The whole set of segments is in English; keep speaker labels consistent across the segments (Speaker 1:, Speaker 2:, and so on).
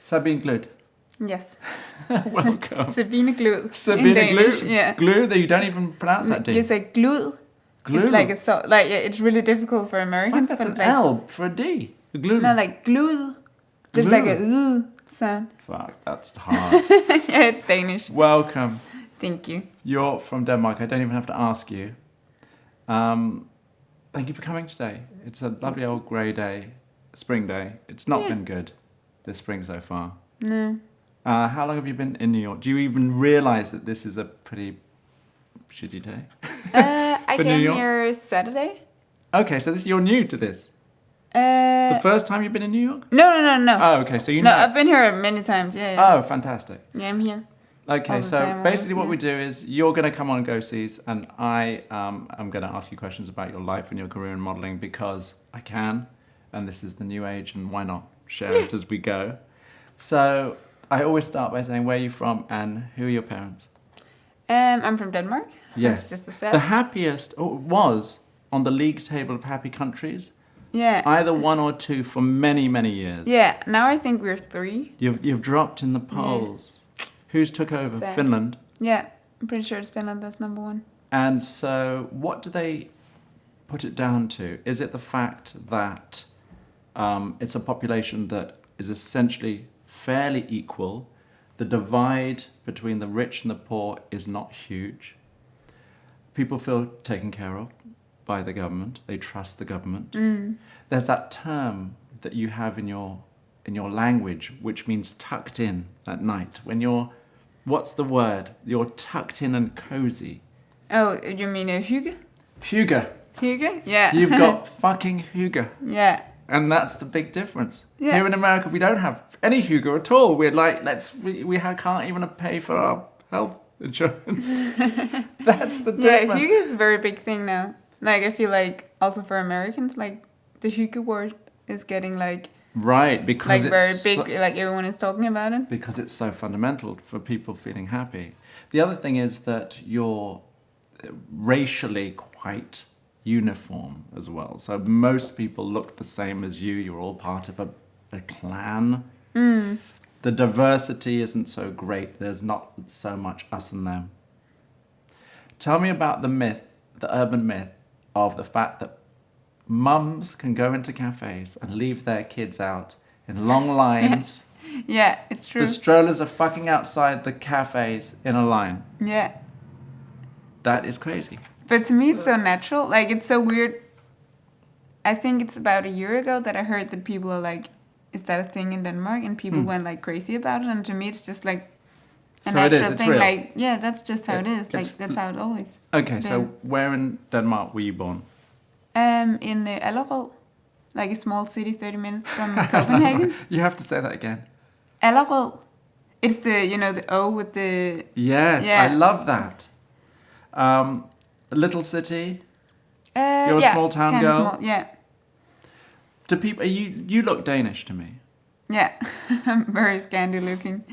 Speaker 1: Sabine Glud.
Speaker 2: Yes.
Speaker 1: Welcome.
Speaker 2: Sabine Glud.
Speaker 1: Sabine
Speaker 2: in Danish.
Speaker 1: Glud.
Speaker 2: Yeah.
Speaker 1: Glud, that you don't even pronounce that, do you?
Speaker 2: You say glud.
Speaker 1: Glud.
Speaker 2: It's like it's really difficult for Americans.
Speaker 1: Fuck, that's
Speaker 2: but
Speaker 1: an
Speaker 2: it's like,
Speaker 1: L for a D. Glud.
Speaker 2: No, like glud. There's like a sound.
Speaker 1: Fuck, that's hard.
Speaker 2: Yeah, it's Danish.
Speaker 1: Welcome.
Speaker 2: Thank you.
Speaker 1: You're from Denmark. I don't even have to ask you. Thank you for coming today. It's a lovely old grey day, spring day. It's not been good this spring so far.
Speaker 2: No.
Speaker 1: How long have you been in New York? Do you even realise that this is a pretty shitty day?
Speaker 2: I
Speaker 1: For New
Speaker 2: came
Speaker 1: York?
Speaker 2: here Saturday.
Speaker 1: Okay, so you're new to this. The first time you've been in New York?
Speaker 2: No.
Speaker 1: Oh, okay, so you
Speaker 2: No,
Speaker 1: know.
Speaker 2: I've been here many times. Yeah.
Speaker 1: Oh, fantastic.
Speaker 2: Yeah, I'm here.
Speaker 1: Okay,
Speaker 2: All the
Speaker 1: so
Speaker 2: time,
Speaker 1: basically what
Speaker 2: almost,
Speaker 1: we do is you're going to come on Go-Sees and I am going to ask you questions about your life and your career in modelling because I can, and this is the new age, and why not share it as we go. So I always start by saying, where are you from and who are your parents?
Speaker 2: I'm from Denmark.
Speaker 1: Yes.
Speaker 2: Just the
Speaker 1: The
Speaker 2: stats.
Speaker 1: happiest, or was on the league table of happy countries,
Speaker 2: Yeah.
Speaker 1: either one or two for many, many years.
Speaker 2: Yeah. Now I think we're 3.
Speaker 1: You've dropped in the polls. Who's took over?
Speaker 2: Sad.
Speaker 1: Finland.
Speaker 2: Yeah. I'm pretty sure it's Finland that's number 1.
Speaker 1: And so what do they put it down to? Is it the fact that it's a population that is essentially fairly equal? The divide between the rich and the poor is not huge. People feel taken care of by the government. They trust the government. There's that term that you have in your language, which means tucked in at night. When you're, what's the word? You're tucked in and cozy.
Speaker 2: Oh, you mean a hygge?
Speaker 1: Hygge.
Speaker 2: Hygge? Yeah.
Speaker 1: You've got fucking hygge.
Speaker 2: Yeah.
Speaker 1: And that's the big difference.
Speaker 2: Yeah.
Speaker 1: Here in America, we don't have any hygge at all. We're like, can't even pay for our health insurance. That's the
Speaker 2: Yeah,
Speaker 1: difference.
Speaker 2: hygge is a very big thing now. Like, I feel like also for Americans, like, the hygge word is getting like
Speaker 1: Right, because
Speaker 2: like
Speaker 1: it's
Speaker 2: very big, like everyone is talking about it.
Speaker 1: because it's so fundamental for people feeling happy. The other thing is that you're racially quite uniform as well. So most people look the same as you. You're all part of a clan. The diversity isn't so great. There's not so much us and them. Tell me about the myth, the urban myth, of the fact that mums can go into cafes and leave their kids out in long lines.
Speaker 2: Yeah, it's true.
Speaker 1: The strollers are fucking outside the cafes in a line.
Speaker 2: Yeah.
Speaker 1: That is crazy.
Speaker 2: But to me, it's so natural. Like, it's so weird. I think it's about a year ago that I heard that people are like, is that a thing in Denmark? And people went like crazy about it. And to me, it's just like a
Speaker 1: So it is,
Speaker 2: natural
Speaker 1: it's
Speaker 2: thing.
Speaker 1: real.
Speaker 2: Like, yeah, that's just how it is.
Speaker 1: It's-
Speaker 2: Like, that's how it always.
Speaker 1: Okay, so
Speaker 2: been.
Speaker 1: where in Denmark were you born?
Speaker 2: In Allerød, like a small city 30 minutes from Copenhagen.
Speaker 1: You have to say that again.
Speaker 2: Allerød. It's the O with the...
Speaker 1: Yes,
Speaker 2: Yeah.
Speaker 1: I love that. A little city. You're a
Speaker 2: yeah,
Speaker 1: small town
Speaker 2: kinda
Speaker 1: girl?
Speaker 2: Small, yeah.
Speaker 1: Do people? You look Danish to me.
Speaker 2: Yeah. I'm very Scandi looking.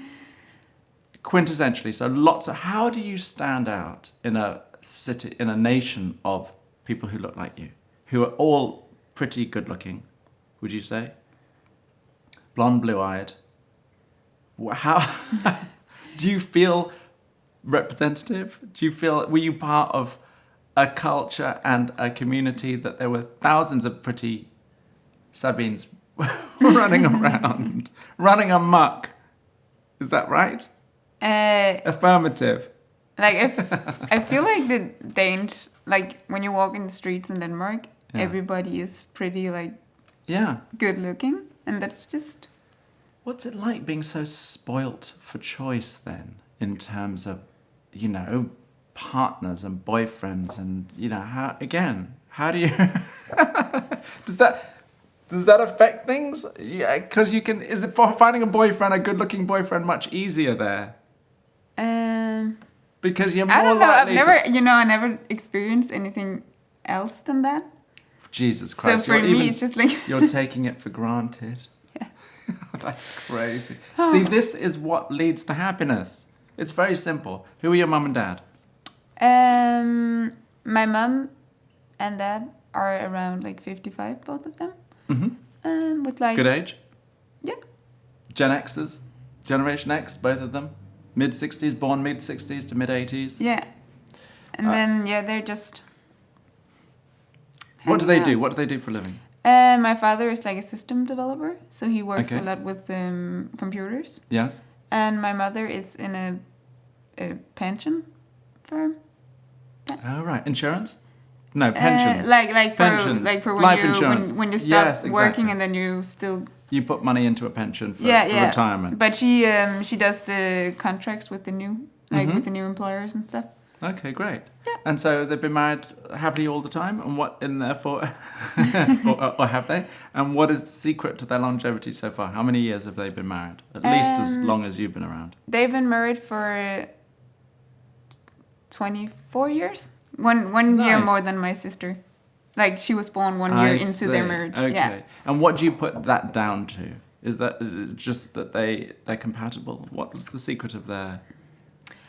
Speaker 1: Quintessentially, so lots of. How do you stand out in a city, in a nation of people who look like you, who are all pretty good looking? Would you say? Blonde, blue-eyed. How do you feel representative? Do you feel, were you part of a culture and a community that there were thousands of pretty Sabines running around, running amok? Is that right? Affirmative.
Speaker 2: Like, I feel like the Danes, like, when you walk in the streets in Denmark,
Speaker 1: Yeah.
Speaker 2: everybody is pretty, like,
Speaker 1: Yeah.
Speaker 2: good looking. And that's just...
Speaker 1: What's it like being so spoilt for choice then, in terms of, partners and boyfriends and, how do you... Does that affect things? Yeah, because is it for finding a boyfriend, a good-looking boyfriend, much easier there? Because you're more
Speaker 2: I don't know.
Speaker 1: likely
Speaker 2: I never experienced anything else than that.
Speaker 1: Jesus Christ.
Speaker 2: So for me, it's just like...
Speaker 1: You're taking it for granted.
Speaker 2: Yes.
Speaker 1: That's crazy. See, this is what leads to happiness. It's very simple. Who are your mum and dad?
Speaker 2: My mom and dad are around like 55, both of them.
Speaker 1: Mm-hmm.
Speaker 2: With like...
Speaker 1: Good age?
Speaker 2: Yeah.
Speaker 1: Gen X's, Generation X, both of them, mid-60s, born mid-60s to mid-80s.
Speaker 2: Yeah. And then they're just.
Speaker 1: What do they
Speaker 2: hanging
Speaker 1: do?
Speaker 2: out.
Speaker 1: What do they do for a living?
Speaker 2: My father is like a system developer, so he works
Speaker 1: Okay.
Speaker 2: a lot with computers.
Speaker 1: Yes.
Speaker 2: And my mother is in a pension firm.
Speaker 1: Oh, right. Insurance? No, pensions.
Speaker 2: Like for
Speaker 1: Pensions.
Speaker 2: like for when
Speaker 1: Life
Speaker 2: you
Speaker 1: insurance.
Speaker 2: when you stop
Speaker 1: Yes, exactly.
Speaker 2: working and then you still
Speaker 1: You put money into a pension for
Speaker 2: yeah.
Speaker 1: retirement.
Speaker 2: But she does the contracts with the new with the new employers and stuff.
Speaker 1: Okay, great.
Speaker 2: Yeah.
Speaker 1: And so they've been married happily all the time, and what in therefore, or have they? And what is the secret to their longevity so far? How many years have they been married? At least as long as you've been around.
Speaker 2: They've been married for 24 years. One year
Speaker 1: Nice.
Speaker 2: more than my sister. Like she was born 1 year
Speaker 1: I
Speaker 2: into their
Speaker 1: see.
Speaker 2: marriage.
Speaker 1: Okay.
Speaker 2: Yeah.
Speaker 1: And what do you put that down to? Is it just that they're compatible? What was the secret of their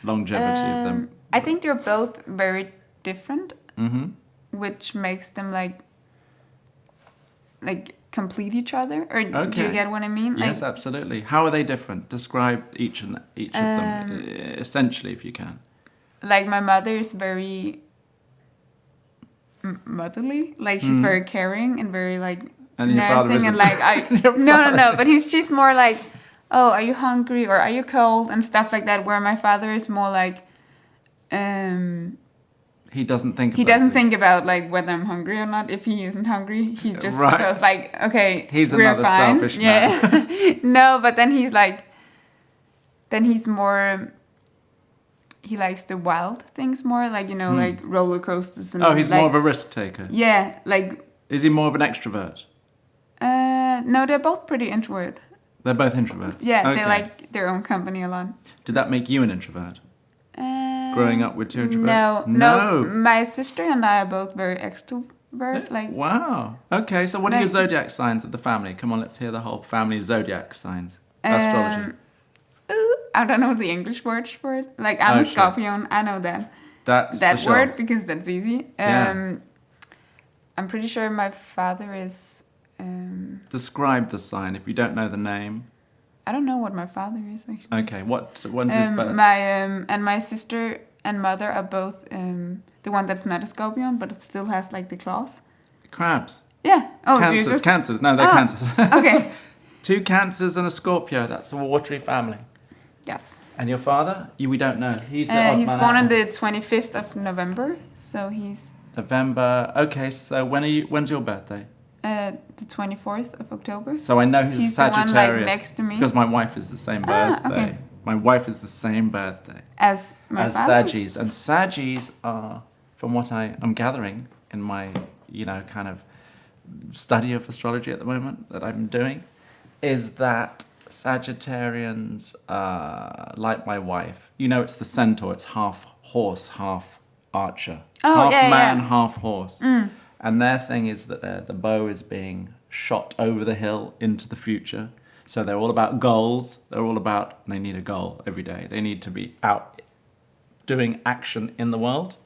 Speaker 1: longevity of them?
Speaker 2: I think they're both very different,
Speaker 1: Mm-hmm.
Speaker 2: which makes them like complete each other. Or do
Speaker 1: Okay.
Speaker 2: you get what I mean?
Speaker 1: Yes, absolutely. How are they different? Describe each of them, essentially, if you can.
Speaker 2: Like my mother is very motherly. Like she's very caring and very like
Speaker 1: And your father
Speaker 2: nursing and
Speaker 1: isn't.
Speaker 2: like
Speaker 1: Your
Speaker 2: no.
Speaker 1: father
Speaker 2: But she's more like, oh, are you hungry or are you cold and stuff like that. Where my father is more like,
Speaker 1: He doesn't think.
Speaker 2: he
Speaker 1: about
Speaker 2: doesn't
Speaker 1: this.
Speaker 2: think about like whether I'm hungry or not. If he isn't hungry, he just
Speaker 1: Right.
Speaker 2: goes like, okay,
Speaker 1: He's
Speaker 2: we're
Speaker 1: another
Speaker 2: fine.
Speaker 1: selfish
Speaker 2: Yeah. No, but then he's like, then he's more. He likes the wild things more, like like roller coasters and.
Speaker 1: Oh, he's
Speaker 2: like,
Speaker 1: more of a risk taker.
Speaker 2: Yeah, like.
Speaker 1: Is he more of an extrovert?
Speaker 2: No, they're both pretty introvert.
Speaker 1: They're both introverts.
Speaker 2: Yeah,
Speaker 1: Okay.
Speaker 2: they like their own company a lot.
Speaker 1: Did that make you an introvert? Growing up with two introverts?
Speaker 2: No. My sister and I are both very extrovert. Like,
Speaker 1: Wow. Okay, so what are your
Speaker 2: Like-
Speaker 1: zodiac signs of the family? Come on, let's hear the whole family zodiac signs. Astrology.
Speaker 2: I don't know the English words for it. Like, I'm
Speaker 1: Oh,
Speaker 2: a
Speaker 1: sure.
Speaker 2: Scorpion. I know that
Speaker 1: That's
Speaker 2: that
Speaker 1: for sure.
Speaker 2: word because that's easy.
Speaker 1: Yeah.
Speaker 2: I'm pretty sure my father is.
Speaker 1: Describe the sign if you don't know the name.
Speaker 2: I don't know what my father is actually.
Speaker 1: Okay, when's his birth?
Speaker 2: My sister and mother are both the one that's not a Scorpion, but it still has like the claws.
Speaker 1: Crabs.
Speaker 2: Yeah. Oh, do you
Speaker 1: Cancers.
Speaker 2: just...
Speaker 1: Cancers. No, they're
Speaker 2: Oh,
Speaker 1: cancers.
Speaker 2: Okay.
Speaker 1: 2 Cancers and a Scorpio. That's a watery family.
Speaker 2: Yes.
Speaker 1: And your father? We don't know. He's the odd
Speaker 2: He's
Speaker 1: man
Speaker 2: born
Speaker 1: out.
Speaker 2: on the 25th of November, so he's
Speaker 1: November. Okay, so when's your birthday?
Speaker 2: the 24th of October.
Speaker 1: So I know he's
Speaker 2: He's
Speaker 1: a
Speaker 2: the one, like,
Speaker 1: Sagittarius.
Speaker 2: next to me.
Speaker 1: Because my wife is the same
Speaker 2: Ah,
Speaker 1: birthday.
Speaker 2: okay.
Speaker 1: My wife is the same birthday
Speaker 2: As my
Speaker 1: as
Speaker 2: father.
Speaker 1: Sagis. And Sagis are, from what I'm gathering in my, kind of study of astrology at the moment that I'm doing, is that Sagittarians are like my wife. It's the centaur. It's half horse, half archer.
Speaker 2: Oh,
Speaker 1: half
Speaker 2: yeah,
Speaker 1: man,
Speaker 2: yeah.
Speaker 1: half horse. And their thing is that the bow is being shot over the hill into the future. So they're all about goals. They're all about, they need a goal every day. They need to be out doing action in the world.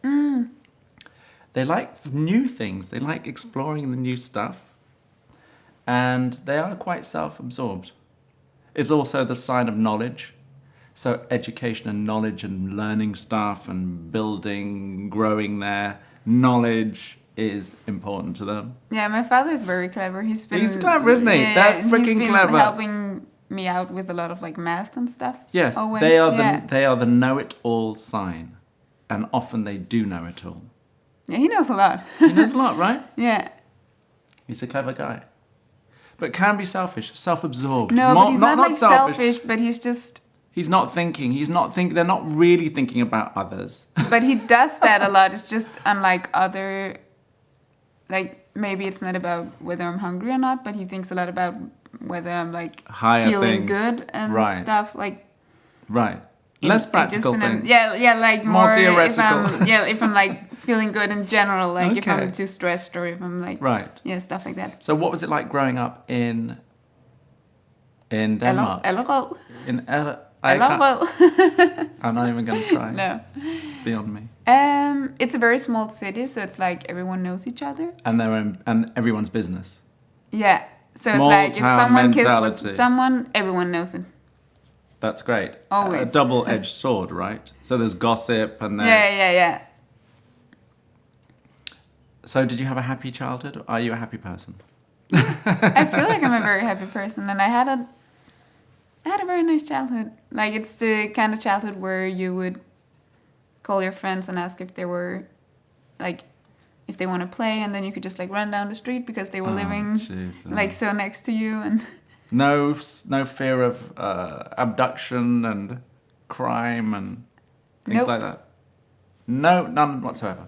Speaker 1: They like new things. They like exploring the new stuff. And they are quite self-absorbed. It's also the sign of knowledge. So education and knowledge and learning stuff and building, growing their knowledge is important to them.
Speaker 2: Yeah, my father is very clever. He's
Speaker 1: clever, isn't he? They're freaking
Speaker 2: he's been
Speaker 1: clever.
Speaker 2: helping me out with a lot of like math and stuff.
Speaker 1: Yes,
Speaker 2: always.
Speaker 1: they are
Speaker 2: Yeah.
Speaker 1: they are the know-it-all sign. And often they do know it all.
Speaker 2: Yeah, he knows a lot.
Speaker 1: He knows a lot, right?
Speaker 2: Yeah.
Speaker 1: He's a clever guy. But can be selfish, self-absorbed.
Speaker 2: No, but he's not like
Speaker 1: selfish.
Speaker 2: selfish, but he's just.
Speaker 1: He's not thinking. They're not really thinking about others.
Speaker 2: But he does that a lot. It's just unlike other. Like maybe it's not about whether I'm hungry or not, but he thinks a lot about whether I'm like
Speaker 1: Higher
Speaker 2: feeling
Speaker 1: things.
Speaker 2: good and
Speaker 1: Right.
Speaker 2: stuff like.
Speaker 1: Right. Less practical
Speaker 2: just in
Speaker 1: things.
Speaker 2: like
Speaker 1: More
Speaker 2: more
Speaker 1: theoretical.
Speaker 2: if I'm like feeling good in general, like if
Speaker 1: Okay.
Speaker 2: I'm too stressed or if I'm like
Speaker 1: Right.
Speaker 2: stuff like that.
Speaker 1: So what was it like growing up in Denmark?
Speaker 2: Allerød.
Speaker 1: In I can't-
Speaker 2: Allerød.
Speaker 1: I'm not even going to try.
Speaker 2: No.
Speaker 1: It's beyond me.
Speaker 2: It's a very small city, so it's like everyone knows each other.
Speaker 1: And everyone's business.
Speaker 2: Yeah, So
Speaker 1: Small
Speaker 2: it's like if
Speaker 1: town
Speaker 2: someone kisses
Speaker 1: mentality.
Speaker 2: with someone, everyone knows it.
Speaker 1: That's great.
Speaker 2: Always.
Speaker 1: A double-edged sword, right? So there's gossip and there's...
Speaker 2: Yeah.
Speaker 1: So did you have a happy childhood? Are you a happy person?
Speaker 2: I feel like I'm a very happy person, and I had a very nice childhood. Like, it's the kind of childhood where you would call your friends and ask if they were, like, if they want to play, and then you could just like run down the street because they were living
Speaker 1: Jesus.
Speaker 2: like so next to you, and
Speaker 1: No fear of abduction and crime and things
Speaker 2: Nope.
Speaker 1: like that? No, none whatsoever.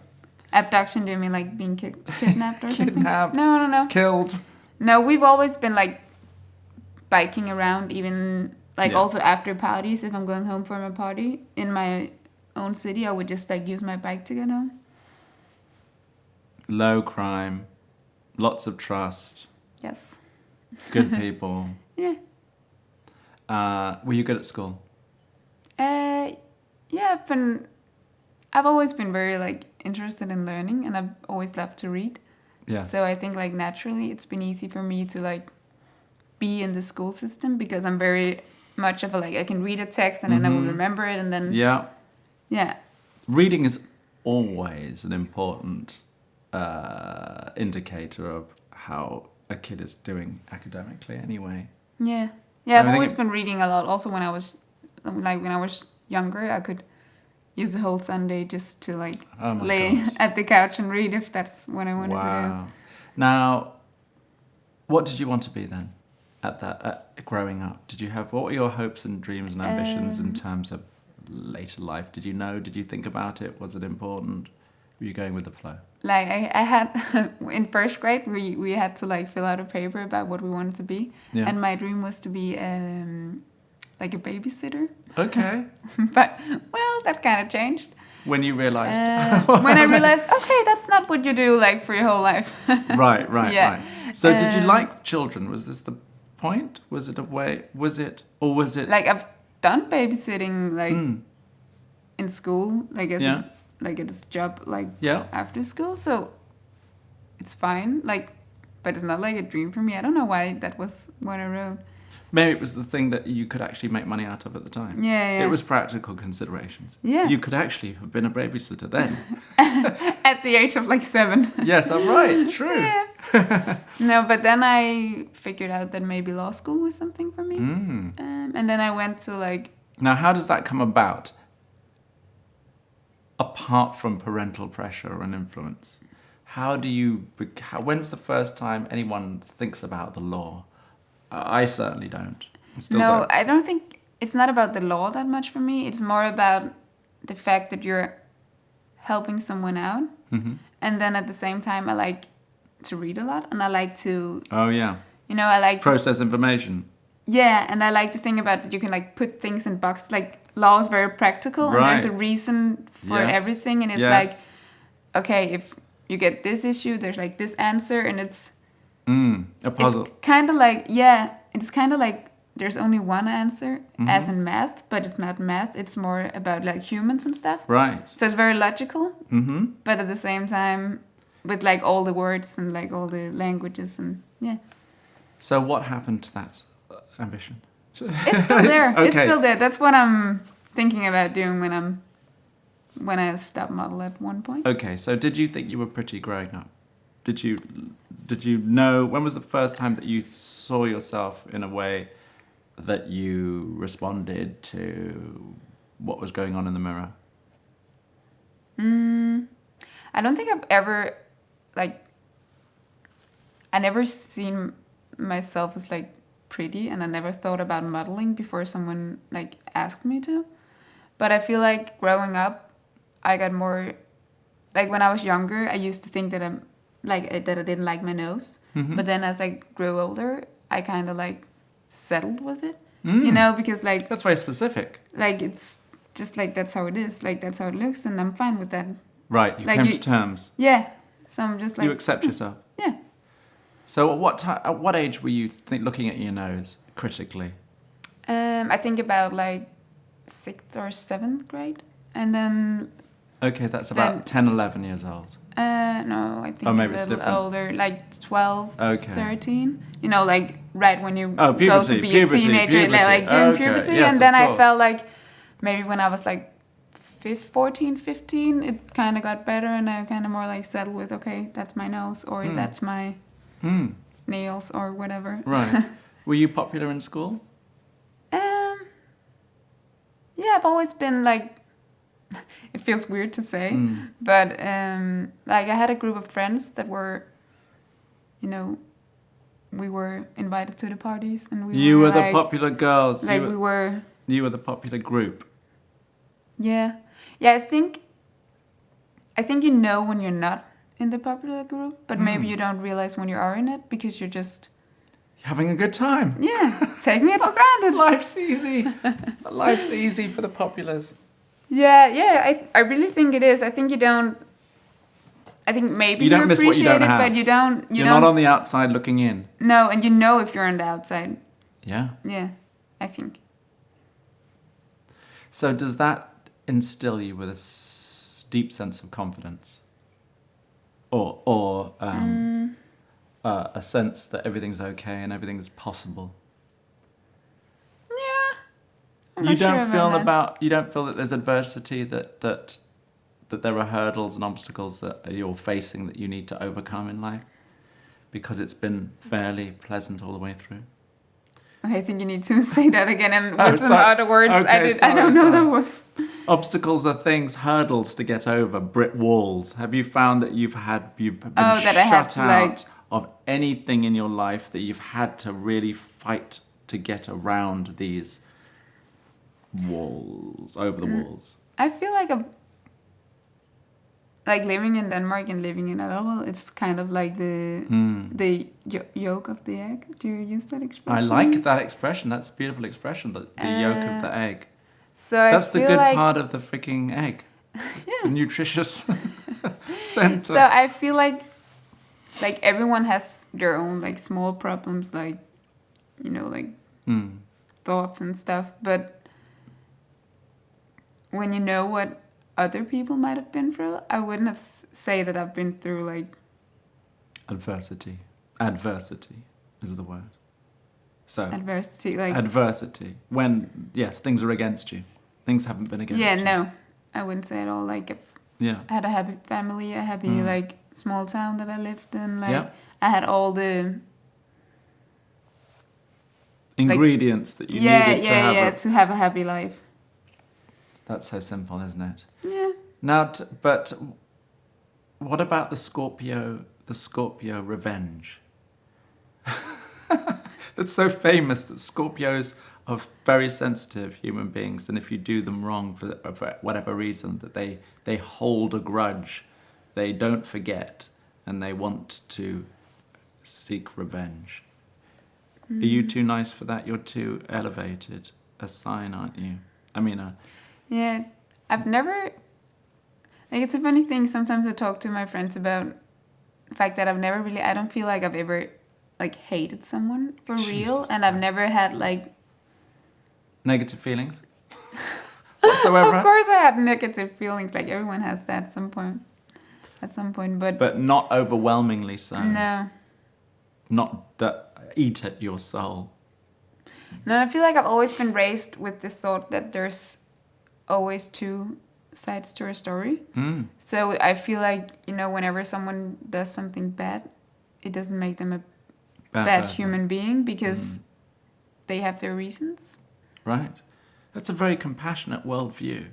Speaker 2: abduction. Do you mean like being kidnapped or something?
Speaker 1: Kidnapped.
Speaker 2: No.
Speaker 1: Killed.
Speaker 2: No, we've always been like biking around, even like
Speaker 1: Yeah.
Speaker 2: also after parties. If I'm going home from a party in my own city, I would just like use my bike to get home.
Speaker 1: Low crime. Lots of trust.
Speaker 2: Yes.
Speaker 1: Good people.
Speaker 2: Yeah.
Speaker 1: Were you good at school?
Speaker 2: Yeah, I've always been very like interested in learning, and I've always loved to read.
Speaker 1: Yeah.
Speaker 2: So I think like naturally it's been easy for me to like be in the school system because I'm very much of a like I can read a text and then I will remember it, and then
Speaker 1: Yeah. Reading is always an important indicator of how a kid is doing academically anyway.
Speaker 2: Yeah,
Speaker 1: I
Speaker 2: I've
Speaker 1: think
Speaker 2: always
Speaker 1: it-
Speaker 2: been reading a lot. Also, when I was younger, I could use the whole Sunday just to like
Speaker 1: Oh my
Speaker 2: lay
Speaker 1: gosh.
Speaker 2: at the couch and read if that's what I wanted to
Speaker 1: Wow. Now, what did you want to be then? Growing up, what were your hopes and dreams and ambitions in terms of later life? Did you know? Did you think about it? Was it important? Were you going with the flow?
Speaker 2: do. Like I had in first grade, we had to like fill out a paper about what we wanted to be,
Speaker 1: Yeah.
Speaker 2: and my dream was to be like a babysitter.
Speaker 1: Okay.
Speaker 2: But well, that kind of changed
Speaker 1: When you realised.
Speaker 2: when I realized, okay, that's not what you do like for your whole life.
Speaker 1: Right.
Speaker 2: Yeah.
Speaker 1: Right. So did you like children? Was this the point? Was it a way? Was it?
Speaker 2: Like I've done babysitting like in school, like as
Speaker 1: Yeah.
Speaker 2: like it's a job like
Speaker 1: Yeah.
Speaker 2: after school, so it's fine. Like, but it's not like a dream for me. I don't know why that was what I wrote.
Speaker 1: Maybe it was the thing that you could actually make money out of at the time.
Speaker 2: Yeah.
Speaker 1: It was practical considerations.
Speaker 2: Yeah.
Speaker 1: You could actually have been a babysitter then.
Speaker 2: At the age of like 7.
Speaker 1: Yes, I'm right. True.
Speaker 2: Yeah. No, but then I figured out that maybe law school was something for me. And then I went to like
Speaker 1: Now, how does that come about? Apart from parental pressure and influence, how do you? When's the first time anyone thinks about the law? I certainly don't. Still
Speaker 2: no,
Speaker 1: don't.
Speaker 2: I don't think it's not about the law that much for me. It's more about the fact that you're helping someone out. And then at the same time, I like to read a lot, and I like to,
Speaker 1: Oh yeah.
Speaker 2: I like
Speaker 1: Process information.
Speaker 2: yeah, and I like the thing about that you can like put things in boxes. Like law is very practical, and there's a
Speaker 1: Right.
Speaker 2: reason for
Speaker 1: Yes.
Speaker 2: everything, and it's
Speaker 1: Yes.
Speaker 2: like, okay, if you get this issue, there's like this answer, and it's
Speaker 1: A puzzle.
Speaker 2: it's kind of like there's only one answer, as in math, but it's not math. It's more about like humans and stuff.
Speaker 1: Right.
Speaker 2: So it's very logical, but at the same time, with like all the words and like all the languages and yeah,
Speaker 1: So what happened to that ambition?
Speaker 2: it's still there. It's
Speaker 1: Okay.
Speaker 2: still there. That's what I'm thinking about doing when I stop model at one point.
Speaker 1: Okay, so did you think you were pretty growing up? Did you know, when was the first time that you saw yourself in a way that you responded to what was going on in the mirror?
Speaker 2: I don't think I've ever like I never seen myself as like pretty, and I never thought about modeling before someone like asked me to. But I feel like growing up, I got more like when I was younger, I used to think that that I didn't like my nose. But then as I grew older, I kind of like settled with it, because like
Speaker 1: That's very specific.
Speaker 2: it's just like that's how it is, like that's how it looks, and I'm fine with that.
Speaker 1: Right, you
Speaker 2: Like
Speaker 1: came
Speaker 2: you-
Speaker 1: to terms.
Speaker 2: Yeah, so I'm just like
Speaker 1: You accept yourself.
Speaker 2: yeah.
Speaker 1: So at what age were you looking at your nose critically?
Speaker 2: I think about like 6th or 7th grade, and then
Speaker 1: Okay, that's about 10, 11 years old.
Speaker 2: No, I think
Speaker 1: Oh,
Speaker 2: a
Speaker 1: maybe it's
Speaker 2: little
Speaker 1: different.
Speaker 2: older, like 12,
Speaker 1: Okay.
Speaker 2: 13. You know, like right when you
Speaker 1: Oh,
Speaker 2: go to
Speaker 1: puberty,
Speaker 2: be
Speaker 1: puberty,
Speaker 2: a teenager,
Speaker 1: puberty.
Speaker 2: like during
Speaker 1: Okay,
Speaker 2: puberty.
Speaker 1: yes,
Speaker 2: And then
Speaker 1: of
Speaker 2: I
Speaker 1: course.
Speaker 2: felt like maybe when I was like 14, 15, it kind of got better and I kind of more like settled with, okay, that's my nose or that's my nails or whatever.
Speaker 1: Right. Were you popular in school?
Speaker 2: Yeah, I've always been like, it feels weird to say, but like I had a group of friends that were, you know, we were invited to the parties and
Speaker 1: You were the
Speaker 2: like,
Speaker 1: popular girls.
Speaker 2: like
Speaker 1: You were the popular group.
Speaker 2: yeah. I think you know when you're not in the popular group, but maybe you don't realize when you are in it because you're just
Speaker 1: Having a good time.
Speaker 2: taking it for granted.
Speaker 1: Life's easy. Life's easy for the populars.
Speaker 2: Yeah. I really think it is. I think you don't. I think maybe
Speaker 1: You don't miss what you
Speaker 2: appreciate
Speaker 1: don't
Speaker 2: it,
Speaker 1: have.
Speaker 2: but you don't.
Speaker 1: You're not on the outside looking in.
Speaker 2: No, and you know if you're on the outside.
Speaker 1: Yeah.
Speaker 2: Yeah, I think.
Speaker 1: So does that instill you with a deep sense of confidence? Or a sense that everything's okay and everything's possible?
Speaker 2: Yeah. I'm
Speaker 1: You
Speaker 2: not sure
Speaker 1: don't feel
Speaker 2: that.
Speaker 1: you don't feel that there's adversity, that there are hurdles and obstacles that you're facing that you need to overcome in life because it's been fairly pleasant all the way through.
Speaker 2: Okay, I think you need to say that again and with some other words.
Speaker 1: Okay,
Speaker 2: I don't know the words.
Speaker 1: Obstacles are things, hurdles to get over, brick walls. Have you found that you've been
Speaker 2: that I had
Speaker 1: shut
Speaker 2: to,
Speaker 1: out
Speaker 2: like-
Speaker 1: of anything in your life that you've had to really fight to get around these walls, over the walls?
Speaker 2: I feel like like living in Denmark and living in Elle, it's kind of like the yolk of the egg. Do you use that expression?
Speaker 1: I like that expression. That's a beautiful expression. The yolk of the egg.
Speaker 2: So
Speaker 1: That's
Speaker 2: I
Speaker 1: the
Speaker 2: feel
Speaker 1: good
Speaker 2: like,
Speaker 1: part of the freaking egg. The nutritious center.
Speaker 2: So I feel like everyone has their own like small problems, like like thoughts and stuff. But when you know what other people might have been through, I wouldn't have say that I've been through like
Speaker 1: Adversity. Adversity is the word. So
Speaker 2: adversity, like
Speaker 1: adversity. When things are against you. Things haven't been against you.
Speaker 2: no, I wouldn't say at all. Like if I had a happy family, a happy like small town that I lived in, like I had all the
Speaker 1: ingredients that you needed
Speaker 2: to have a happy life.
Speaker 1: That's so simple, isn't it?
Speaker 2: Yeah.
Speaker 1: Now, but what about the Scorpio revenge? That's so famous that Scorpios are very sensitive human beings, and if you do them wrong for whatever reason, that they hold a grudge, they don't forget, and they want to seek revenge. Are you too nice for that? You're too elevated a sign, aren't you? I mean,
Speaker 2: yeah, I've never. Like, it's a funny thing. Sometimes I talk to my friends about the fact that I don't feel like I've ever like hated someone for real, and I've never had like
Speaker 1: negative feelings whatsoever.
Speaker 2: Of course, I had negative feelings. Like everyone has that at some point. But
Speaker 1: not overwhelmingly so.
Speaker 2: No.
Speaker 1: Not that eat at your soul.
Speaker 2: No, I feel like I've always been raised with the thought that there's always two sides to a story. So I feel like, whenever someone does something bad, it doesn't make them a bad human being because they have their reasons.
Speaker 1: Right. That's a very compassionate worldview,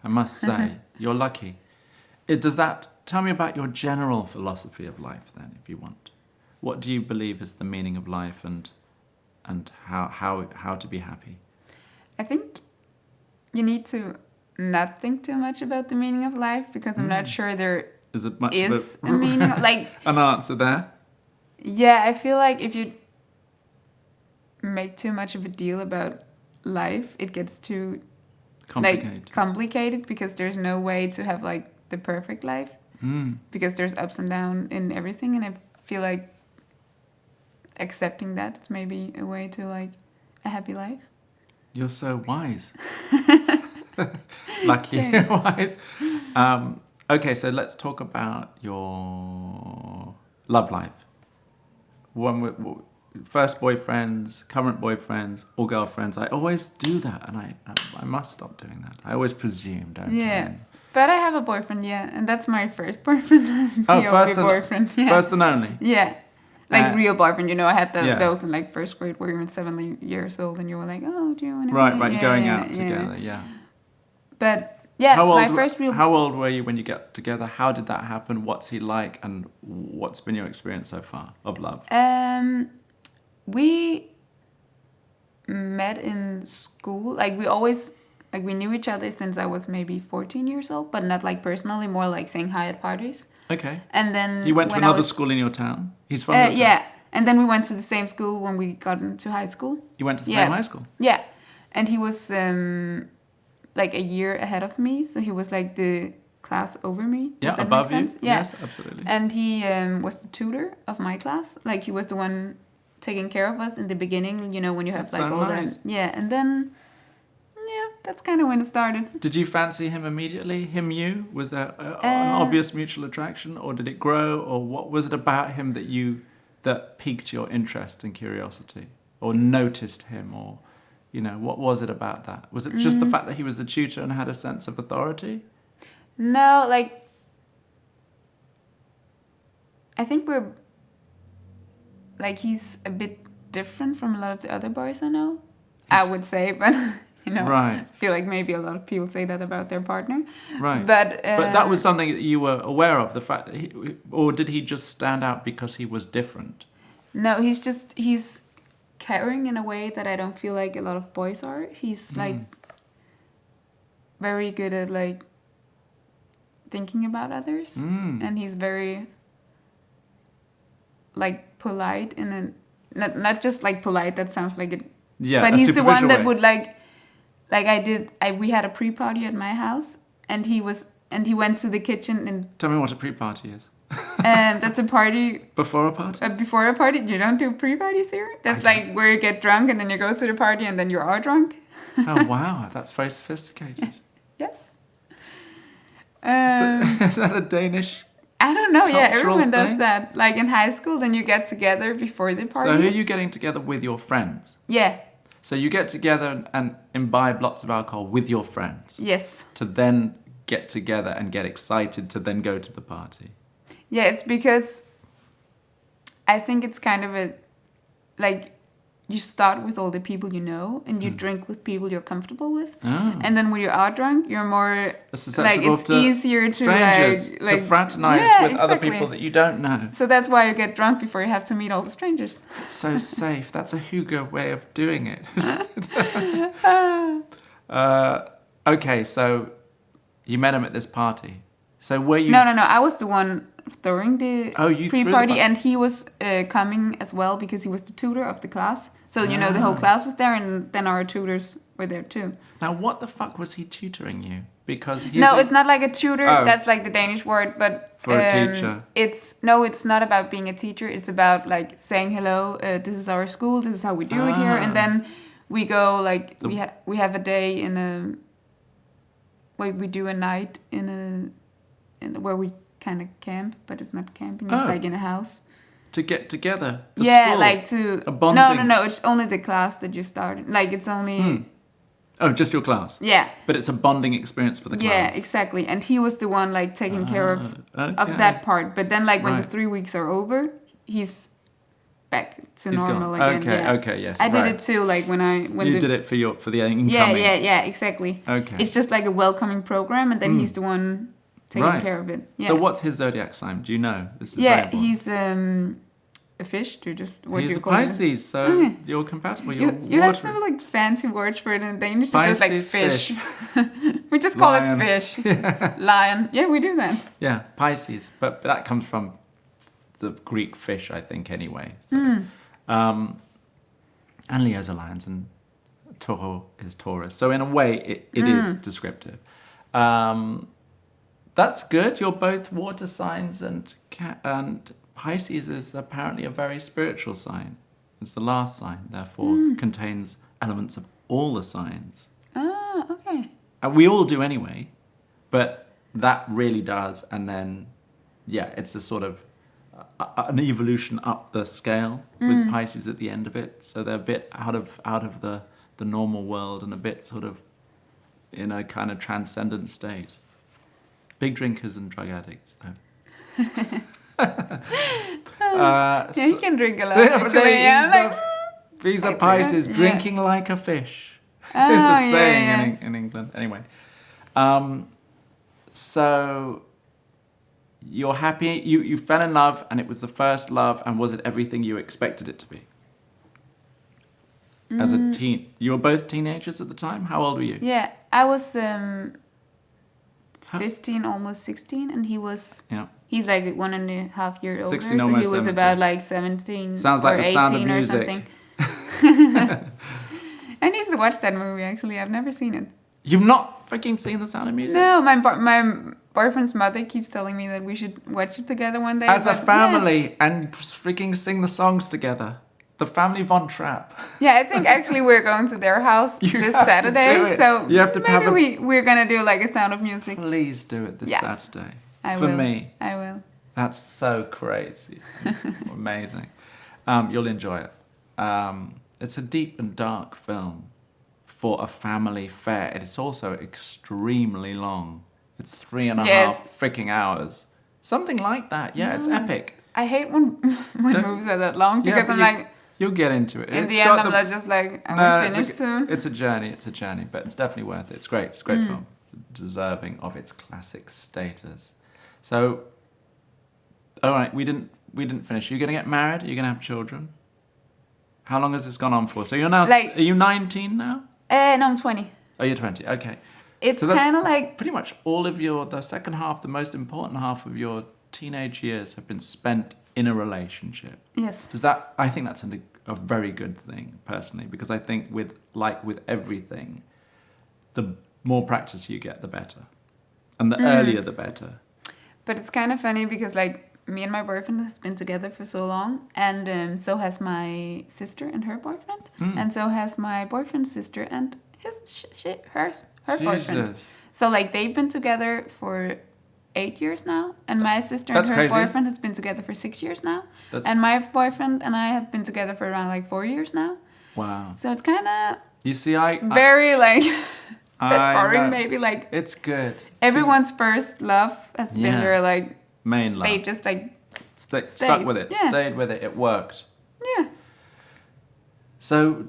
Speaker 1: I must say. You're lucky. Tell me about your general philosophy of life then, if you want. What do you believe is the meaning of life and how to be happy?
Speaker 2: I think you need to not think too much about the meaning of life because I'm not sure there
Speaker 1: is it much
Speaker 2: is
Speaker 1: of
Speaker 2: a meaning like
Speaker 1: an answer there.
Speaker 2: Yeah, I feel like if you make too much of a deal about life, it gets too complicated because there's no way to have like the perfect life because there's ups and downs in everything, and I feel like accepting that is maybe a way to like a happy life. You're
Speaker 1: so wise. Lucky wise. Okay, so let's talk about your love life. First boyfriends, current boyfriends, or girlfriends. I always do that, and I must stop doing that. I always presume, don't I?
Speaker 2: But I have a boyfriend, and that's my first boyfriend.
Speaker 1: First and
Speaker 2: boyfriend. Yeah.
Speaker 1: First and only.
Speaker 2: Yeah. Like real boyfriend, I had
Speaker 1: Yeah.
Speaker 2: those in like first grade where you were 7 years old and you were like, oh, do you want to
Speaker 1: Right, you're going out together, yeah.
Speaker 2: But yeah, my first real...
Speaker 1: How old were you when you got together? How did that happen? What's he like? And what's been your experience so far of love?
Speaker 2: We met in school. Like we knew each other since I was maybe 14 years old, but not like personally, more like saying hi at parties.
Speaker 1: Okay.
Speaker 2: And then
Speaker 1: you went to another school in your town? He's from your town?
Speaker 2: Yeah. And then we went to the same school when we got into high school.
Speaker 1: You went to the same high school?
Speaker 2: Yeah. And he was like a year ahead of me. So he was like the class over me. Does that
Speaker 1: above
Speaker 2: make sense?
Speaker 1: you?
Speaker 2: Yeah.
Speaker 1: Yes, absolutely.
Speaker 2: And he was the tutor of my class. Like he was the one taking care of us in the beginning, when you have
Speaker 1: That's
Speaker 2: like
Speaker 1: so
Speaker 2: all
Speaker 1: nice.
Speaker 2: that. Yeah. And then... that's kind of when it started.
Speaker 1: Did you fancy him immediately? You? Was there an obvious mutual attraction, or did it grow, or what was it about him that piqued your interest and curiosity, or noticed him, or what was it about that? Was it just the fact that he was the tutor and had a sense of authority?
Speaker 2: No, I think he's a bit different from a lot of the other boys I know. I would say, but.
Speaker 1: Right.
Speaker 2: I feel like maybe a lot of people say that about their partner.
Speaker 1: Right.
Speaker 2: But
Speaker 1: that was something that you were aware of, the fact that or did he just stand out because he was different?
Speaker 2: No, he's caring in a way that I don't feel like a lot of boys are. He's very good at thinking about others. And he's very polite in not just polite, that sounds like it.
Speaker 1: Yeah,
Speaker 2: but he's the one that
Speaker 1: way.
Speaker 2: would we had a pre-party at my house, and he went to the kitchen and...
Speaker 1: Tell me what a pre-party is.
Speaker 2: That's a party...
Speaker 1: Before a party?
Speaker 2: Before a party. You don't do pre-parties here? That's where you get drunk and then you go to the party and then you are drunk.
Speaker 1: Oh, wow. That's very sophisticated.
Speaker 2: Yes.
Speaker 1: Is that a Danish
Speaker 2: I don't know. Yeah, everyone does
Speaker 1: thing?
Speaker 2: that. Like in high school, then you get together before the party.
Speaker 1: So who are you getting together with? Your friends?
Speaker 2: Yeah.
Speaker 1: So you get together and imbibe lots of alcohol with your friends.
Speaker 2: Yes.
Speaker 1: To then get together and get excited to then go to the party.
Speaker 2: Yeah, it's because I think it's kind of you start with all the people you know and you drink with people you're comfortable with. Oh. And then when you are drunk, you're more it's easier to
Speaker 1: strangers, to fraternize with other people that you don't know.
Speaker 2: So that's why you get drunk before you have to meet all the strangers.
Speaker 1: It's so safe. That's a Hugo way of doing it. Okay, so you met him at this party. So were you...
Speaker 2: No. I was the one throwing the pre-party, and he was coming as well because he was the tutor of the class. So, the whole class was there, and then our tutors were there too.
Speaker 1: Now, what the fuck was he tutoring you? Because
Speaker 2: it's not like a tutor. Oh. That's like the Danish word, but...
Speaker 1: For a teacher.
Speaker 2: It's not about being a teacher. It's about, saying hello, this is our school, this is how we do it here. And then we go, we have a day in a... we do a night where we kind of camp, but it's not camping. It's in a house.
Speaker 1: To get together.
Speaker 2: To
Speaker 1: a bonding.
Speaker 2: No. It's only the class that you started. It's only.
Speaker 1: Oh, just your class.
Speaker 2: Yeah.
Speaker 1: But it's a bonding experience for the class.
Speaker 2: Yeah, exactly. And he was the one taking care of that part. But then when the 3 weeks are over, he's back to normal again.
Speaker 1: Okay, yes.
Speaker 2: I did it too. When
Speaker 1: you did it for the incoming.
Speaker 2: Yeah, exactly.
Speaker 1: Okay.
Speaker 2: It's just a welcoming program, and then he's the one taking care of it. Yeah.
Speaker 1: So what's his zodiac sign? Do you know? This is
Speaker 2: he's a fish. What do you call
Speaker 1: Pisces, so you're compatible.
Speaker 2: You have some fancy words for it in Danish.
Speaker 1: Pisces,
Speaker 2: it's just fish. We just call it fish. Lion. Yeah, we do that.
Speaker 1: Yeah, Pisces, but that comes from the Greek fish, I think. Anyway. So, and Leo's a lion, and Taureau is Taurus. So in a way, it is descriptive. That's good. You're both water signs, and Pisces is apparently a very spiritual sign. It's the last sign, therefore contains elements of all the signs.
Speaker 2: Ah, okay.
Speaker 1: We all do anyway, but that really does. And then, yeah, it's a sort of an evolution up the scale with Pisces at the end of it. So they're a bit out of the normal world and a bit sort of in a kind of transcendent state. Big drinkers and drug addicts, though.
Speaker 2: Yeah, you can drink a lot. Actually,
Speaker 1: these are Pisces, drinking like a fish. It's a saying in England. Anyway, so you're happy. You fell in love, and it was the first love. And was it everything you expected it to be? As a teen, you were both teenagers at the time. How old were you?
Speaker 2: Yeah, I was 15, almost 16, and he was.
Speaker 1: Yeah.
Speaker 2: He's like 1.5 years older,
Speaker 1: 16,
Speaker 2: so he
Speaker 1: almost
Speaker 2: was
Speaker 1: 17.
Speaker 2: about like 17
Speaker 1: Sounds
Speaker 2: or
Speaker 1: like the
Speaker 2: 18
Speaker 1: Sound of
Speaker 2: or
Speaker 1: Music.
Speaker 2: something. I need to watch that movie. Actually, I've never seen it.
Speaker 1: You've not freaking seen The Sound of Music?
Speaker 2: No, my boyfriend's mother keeps telling me that we should watch it together one day.
Speaker 1: As a
Speaker 2: but
Speaker 1: family, and freaking sing the songs together. The family Von Trapp.
Speaker 2: Yeah, I think actually we're going to their house this Saturday. So
Speaker 1: you have to
Speaker 2: maybe we're going to do like a Sound of Music.
Speaker 1: Please do it this Saturday.
Speaker 2: I
Speaker 1: For
Speaker 2: will.
Speaker 1: me.
Speaker 2: I will.
Speaker 1: That's so crazy. Amazing. You'll enjoy it. It's a deep and dark film for a family fare. And it's also extremely long. It's 3.5 freaking hours. Something like that. Yeah, it's epic.
Speaker 2: I hate when movies are that long because I'm like...
Speaker 1: You'll get into it.
Speaker 2: In the end, I'm just like, I'm going to finish soon.
Speaker 1: It's a journey, but it's definitely worth it. It's great. It's a great film. Deserving of its classic status. So, all right, we didn't finish. You're going to get married? Are you going to have children? How long has this gone on for? So you're now, are you 19 now?
Speaker 2: No, I'm 20.
Speaker 1: Oh, you're 20, okay.
Speaker 2: It's kind of like...
Speaker 1: Pretty much all of the second half, the most important half of your teenage years have been spent in a relationship.
Speaker 2: Yes.
Speaker 1: I think that's a very good thing, personally, because I think with everything, the more practice you get, the better. And the earlier, the better.
Speaker 2: But it's kind of funny because, like, me and my boyfriend has been together for so long, and so has my sister and her boyfriend, and so has my boyfriend's sister and her boyfriend. So, like, they've been together for 8 years now, and my sister and her boyfriend has been together for 6 years now, and my boyfriend and I have been together for around like 4 years now.
Speaker 1: Wow.
Speaker 2: So it's kind of
Speaker 1: very
Speaker 2: like a bit boring, maybe. Like,
Speaker 1: it's good.
Speaker 2: Everyone's first love has been their like
Speaker 1: main love.
Speaker 2: They just like
Speaker 1: stuck with it, stayed with it. It worked.
Speaker 2: Yeah.
Speaker 1: So,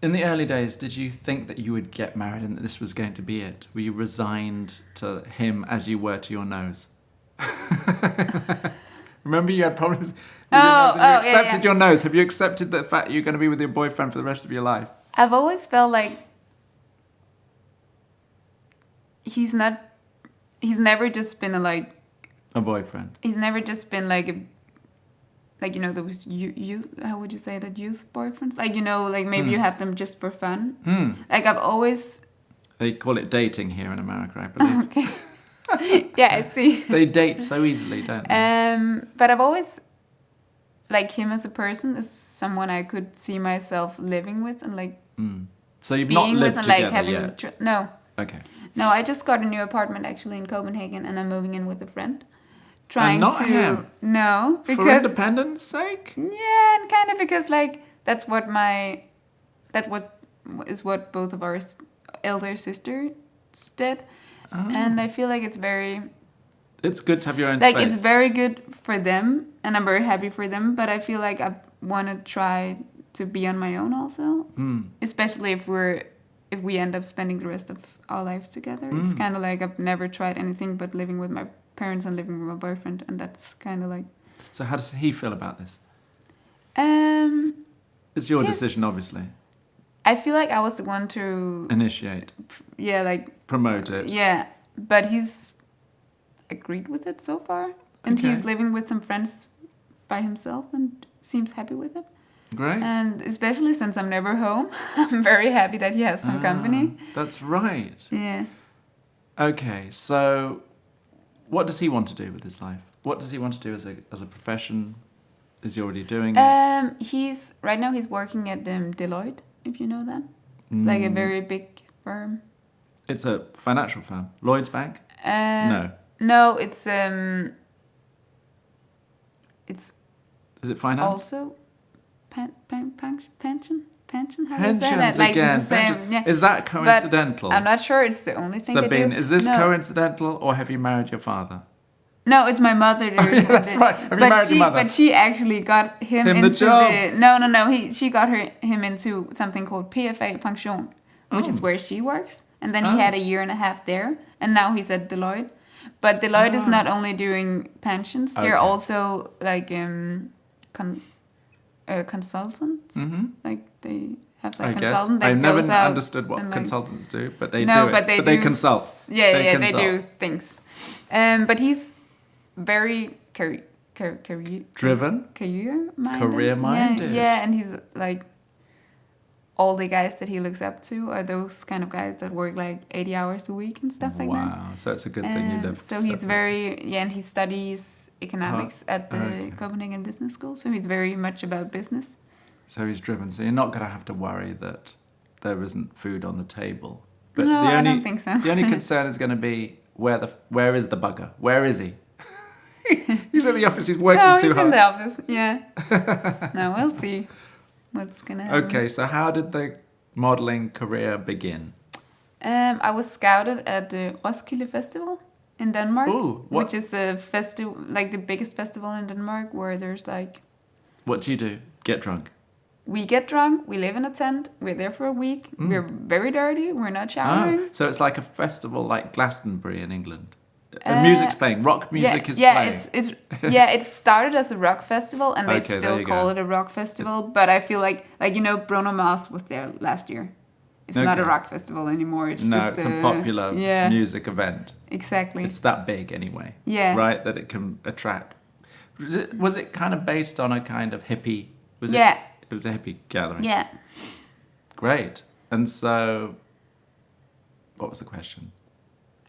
Speaker 1: in the early days, did you think that you would get married and that this was going to be it? Were you resigned to him as you were to your nose? Remember you had problems? You accepted your nose. Have you accepted the fact you're going to be with your boyfriend for the rest of your life?
Speaker 2: I've always felt like he's never just been a
Speaker 1: boyfriend.
Speaker 2: He's never just been like a... Like, you know, those youth, how would you say that, youth boyfriends? Like, you know, like maybe you have them just for fun. Like, I've always...
Speaker 1: They call it dating here in America, I believe.
Speaker 2: Okay. Yeah, I see.
Speaker 1: They date so easily, don't they?
Speaker 2: But I've always... Like, him as a person is someone I could see myself living with and, like...
Speaker 1: So you've not lived together yet?
Speaker 2: No.
Speaker 1: Okay.
Speaker 2: No, I just got a new apartment, actually, in Copenhagen, and I'm moving in with a friend.
Speaker 1: Him?
Speaker 2: No, because
Speaker 1: for independence sake.
Speaker 2: Yeah, and kind of because like that's what both of our elder sisters did, and I feel like it's
Speaker 1: good to have your own
Speaker 2: like
Speaker 1: space.
Speaker 2: It's very good for them, and I'm very happy for them. But I feel like I want to try to be on my own also, especially if we end up spending the rest of our lives together. It's kind of like I've never tried anything but living with my parents and living with my boyfriend, and that's kind of like...
Speaker 1: So how does he feel about this? It's your decision, obviously.
Speaker 2: I feel like I was the one to...
Speaker 1: Initiate.
Speaker 2: Yeah, like...
Speaker 1: Promote it.
Speaker 2: Yeah, but he's agreed with it so far. And he's living with some friends by himself and seems happy with it.
Speaker 1: Great.
Speaker 2: And especially since I'm never home, I'm very happy that he has some company.
Speaker 1: That's right.
Speaker 2: Yeah.
Speaker 1: Okay, so... What does he want to do with his life? What does he want to do as a profession? Is he already doing it?
Speaker 2: Right now he's working at Deloitte, if you know that. It's like a very big firm.
Speaker 1: It's a financial firm. Lloyd's Bank? No.
Speaker 2: No, it's
Speaker 1: Is it finance?
Speaker 2: also pension. How do you say
Speaker 1: Pensions
Speaker 2: that? Like
Speaker 1: again.
Speaker 2: the same.
Speaker 1: Pensions.
Speaker 2: Yeah.
Speaker 1: Is that coincidental?
Speaker 2: But I'm not sure it's the only thing they
Speaker 1: Sabine,
Speaker 2: do.
Speaker 1: is this
Speaker 2: No.
Speaker 1: coincidental or have you married your father?
Speaker 2: No, it's my mother.
Speaker 1: That's right. Have you married your mother?
Speaker 2: But she actually got him
Speaker 1: the
Speaker 2: into
Speaker 1: job.
Speaker 2: She got him into something called PFA Pension, which is where she works. And then he had a year and a half there, and now he's at Deloitte. But Deloitte is not only doing pensions; they're also like consultants. Like they have like consultant that
Speaker 1: I've never
Speaker 2: goes out
Speaker 1: understood what
Speaker 2: and, like,
Speaker 1: consultants do, but they
Speaker 2: no,
Speaker 1: do it.
Speaker 2: but they
Speaker 1: they
Speaker 2: do
Speaker 1: consult.
Speaker 2: They do things. But he's very
Speaker 1: Driven? Career-minded.
Speaker 2: Yeah, and he's like, all the guys that he looks up to are those kind of guys that work like 80 hours a week and stuff like that.
Speaker 1: Wow, so it's a good thing you live.
Speaker 2: So he's and he studies economics at the Copenhagen Business School, so he's very much about business.
Speaker 1: So he's driven. So you're not going to have to worry that there isn't food on the table. But
Speaker 2: No, I don't think so.
Speaker 1: The only concern is going to be where is the bugger? Where is he? He's in the office. He's working too hard.
Speaker 2: No, he's in the office. Yeah. No, we'll see what's gonna happen.
Speaker 1: Okay, so how did the modeling career begin?
Speaker 2: I was scouted at the Roskilde Festival in Denmark,
Speaker 1: what?
Speaker 2: which is a festival, like the biggest festival in Denmark, where there's like.
Speaker 1: What do you do? Get drunk.
Speaker 2: We get drunk. We live in a tent. We're there for a week. We're very dirty. We're not showering.
Speaker 1: So it's like a festival like Glastonbury in England. Music's playing. Rock music is playing.
Speaker 2: It started as a rock festival, and they still call it a rock festival. But I feel like Bruno Mars was there last year. It's not a rock festival anymore. It's just
Speaker 1: a popular music event.
Speaker 2: Exactly.
Speaker 1: It's that big anyway.
Speaker 2: Yeah.
Speaker 1: Right, that it can attract. Was it kind of based on a kind of hippie? It was a hippie gathering.
Speaker 2: Yeah.
Speaker 1: Great. And so, what was the question?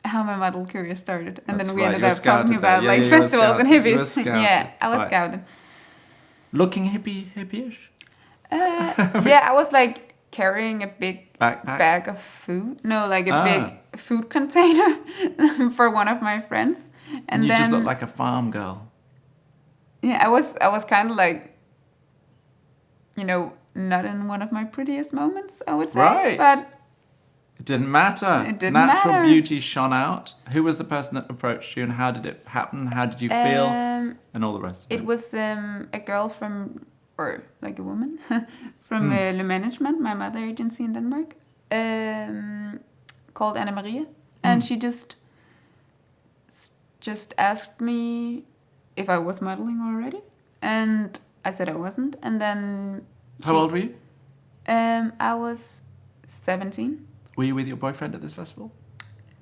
Speaker 2: How my model career started, and
Speaker 1: That's
Speaker 2: then we
Speaker 1: right,
Speaker 2: ended up talking about festivals and hippies. Yeah, I was scouted.
Speaker 1: Looking hippie-ish?
Speaker 2: I was like carrying a big
Speaker 1: backpack
Speaker 2: bag of food. No, like a big food container for one of my friends. And
Speaker 1: you
Speaker 2: then
Speaker 1: just looked like a farm girl.
Speaker 2: Yeah, I was kind of like, not in one of my prettiest moments, I would say.
Speaker 1: Right.
Speaker 2: But
Speaker 1: it didn't matter. Natural beauty shone out. Who was the person that approached you, and how did it happen? How did you feel? And all the rest of it.
Speaker 2: It was a girl or like a woman, from Le Management, my mother agency in Denmark, called Anna Marie. And she just asked me if I was modeling already. And I said I wasn't. And then...
Speaker 1: How old were you?
Speaker 2: I was 17.
Speaker 1: Were you with your boyfriend at this festival?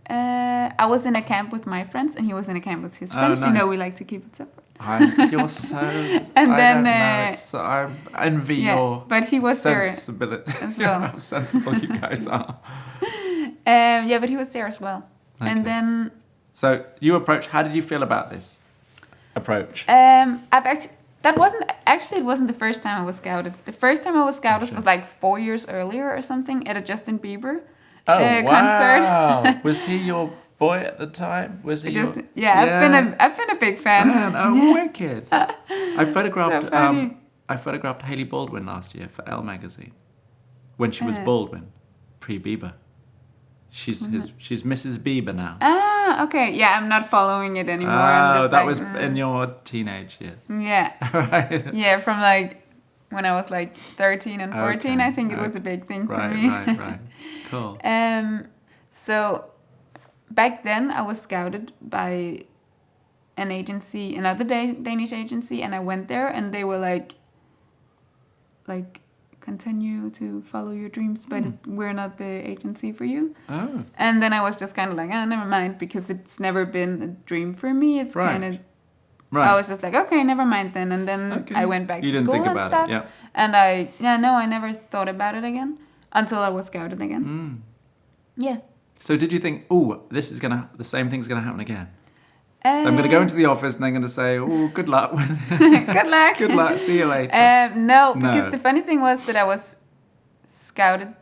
Speaker 2: I was in a camp with my friends, and he was in a camp with his friends.
Speaker 1: Nice.
Speaker 2: We like to keep it separate.
Speaker 1: You're so...
Speaker 2: And
Speaker 1: I
Speaker 2: then...
Speaker 1: don't know. I envy your
Speaker 2: but he was
Speaker 1: sensibility.
Speaker 2: There as well.
Speaker 1: How sensible you guys are.
Speaker 2: But he was there as well.
Speaker 1: Okay.
Speaker 2: And then...
Speaker 1: So you approached... How did you feel about this approach?
Speaker 2: It wasn't the first time I was scouted. The first time I was scouted was like 4 years earlier or something at a Justin Bieber concert.
Speaker 1: Was he your boy at the time? Was he?
Speaker 2: I've been a big fan.
Speaker 1: Man, wicked! I photographed.
Speaker 2: So funny.
Speaker 1: I photographed Hailey Baldwin last year for Elle magazine when she was Baldwin, pre-Bieber. She's Mrs. Bieber now.
Speaker 2: Ah, okay. Yeah, I'm not following it anymore. I'm just
Speaker 1: that was in your teenage years.
Speaker 2: Yeah.
Speaker 1: Right.
Speaker 2: Yeah, from like when I was like 13 and 14, I think it was a big thing for me.
Speaker 1: Right. Cool.
Speaker 2: So back then I was scouted by an agency, another Danish agency, and I went there, and they were like continue to follow your dreams, but we're not the agency for you.
Speaker 1: Oh.
Speaker 2: And then I was just kind of like, never mind, because it's never been a dream for me. It's kind of... Right. I was just like, okay, never mind then. And then I went back to school and stuff.
Speaker 1: Yeah.
Speaker 2: And I never thought about it again until I was scouted again. Yeah.
Speaker 1: So did you think, the same thing's gonna happen again? I'm going to go into the office and they're going to say, good luck.
Speaker 2: Good luck.
Speaker 1: Good luck. See you later.
Speaker 2: No, because the funny thing was that I was scouted,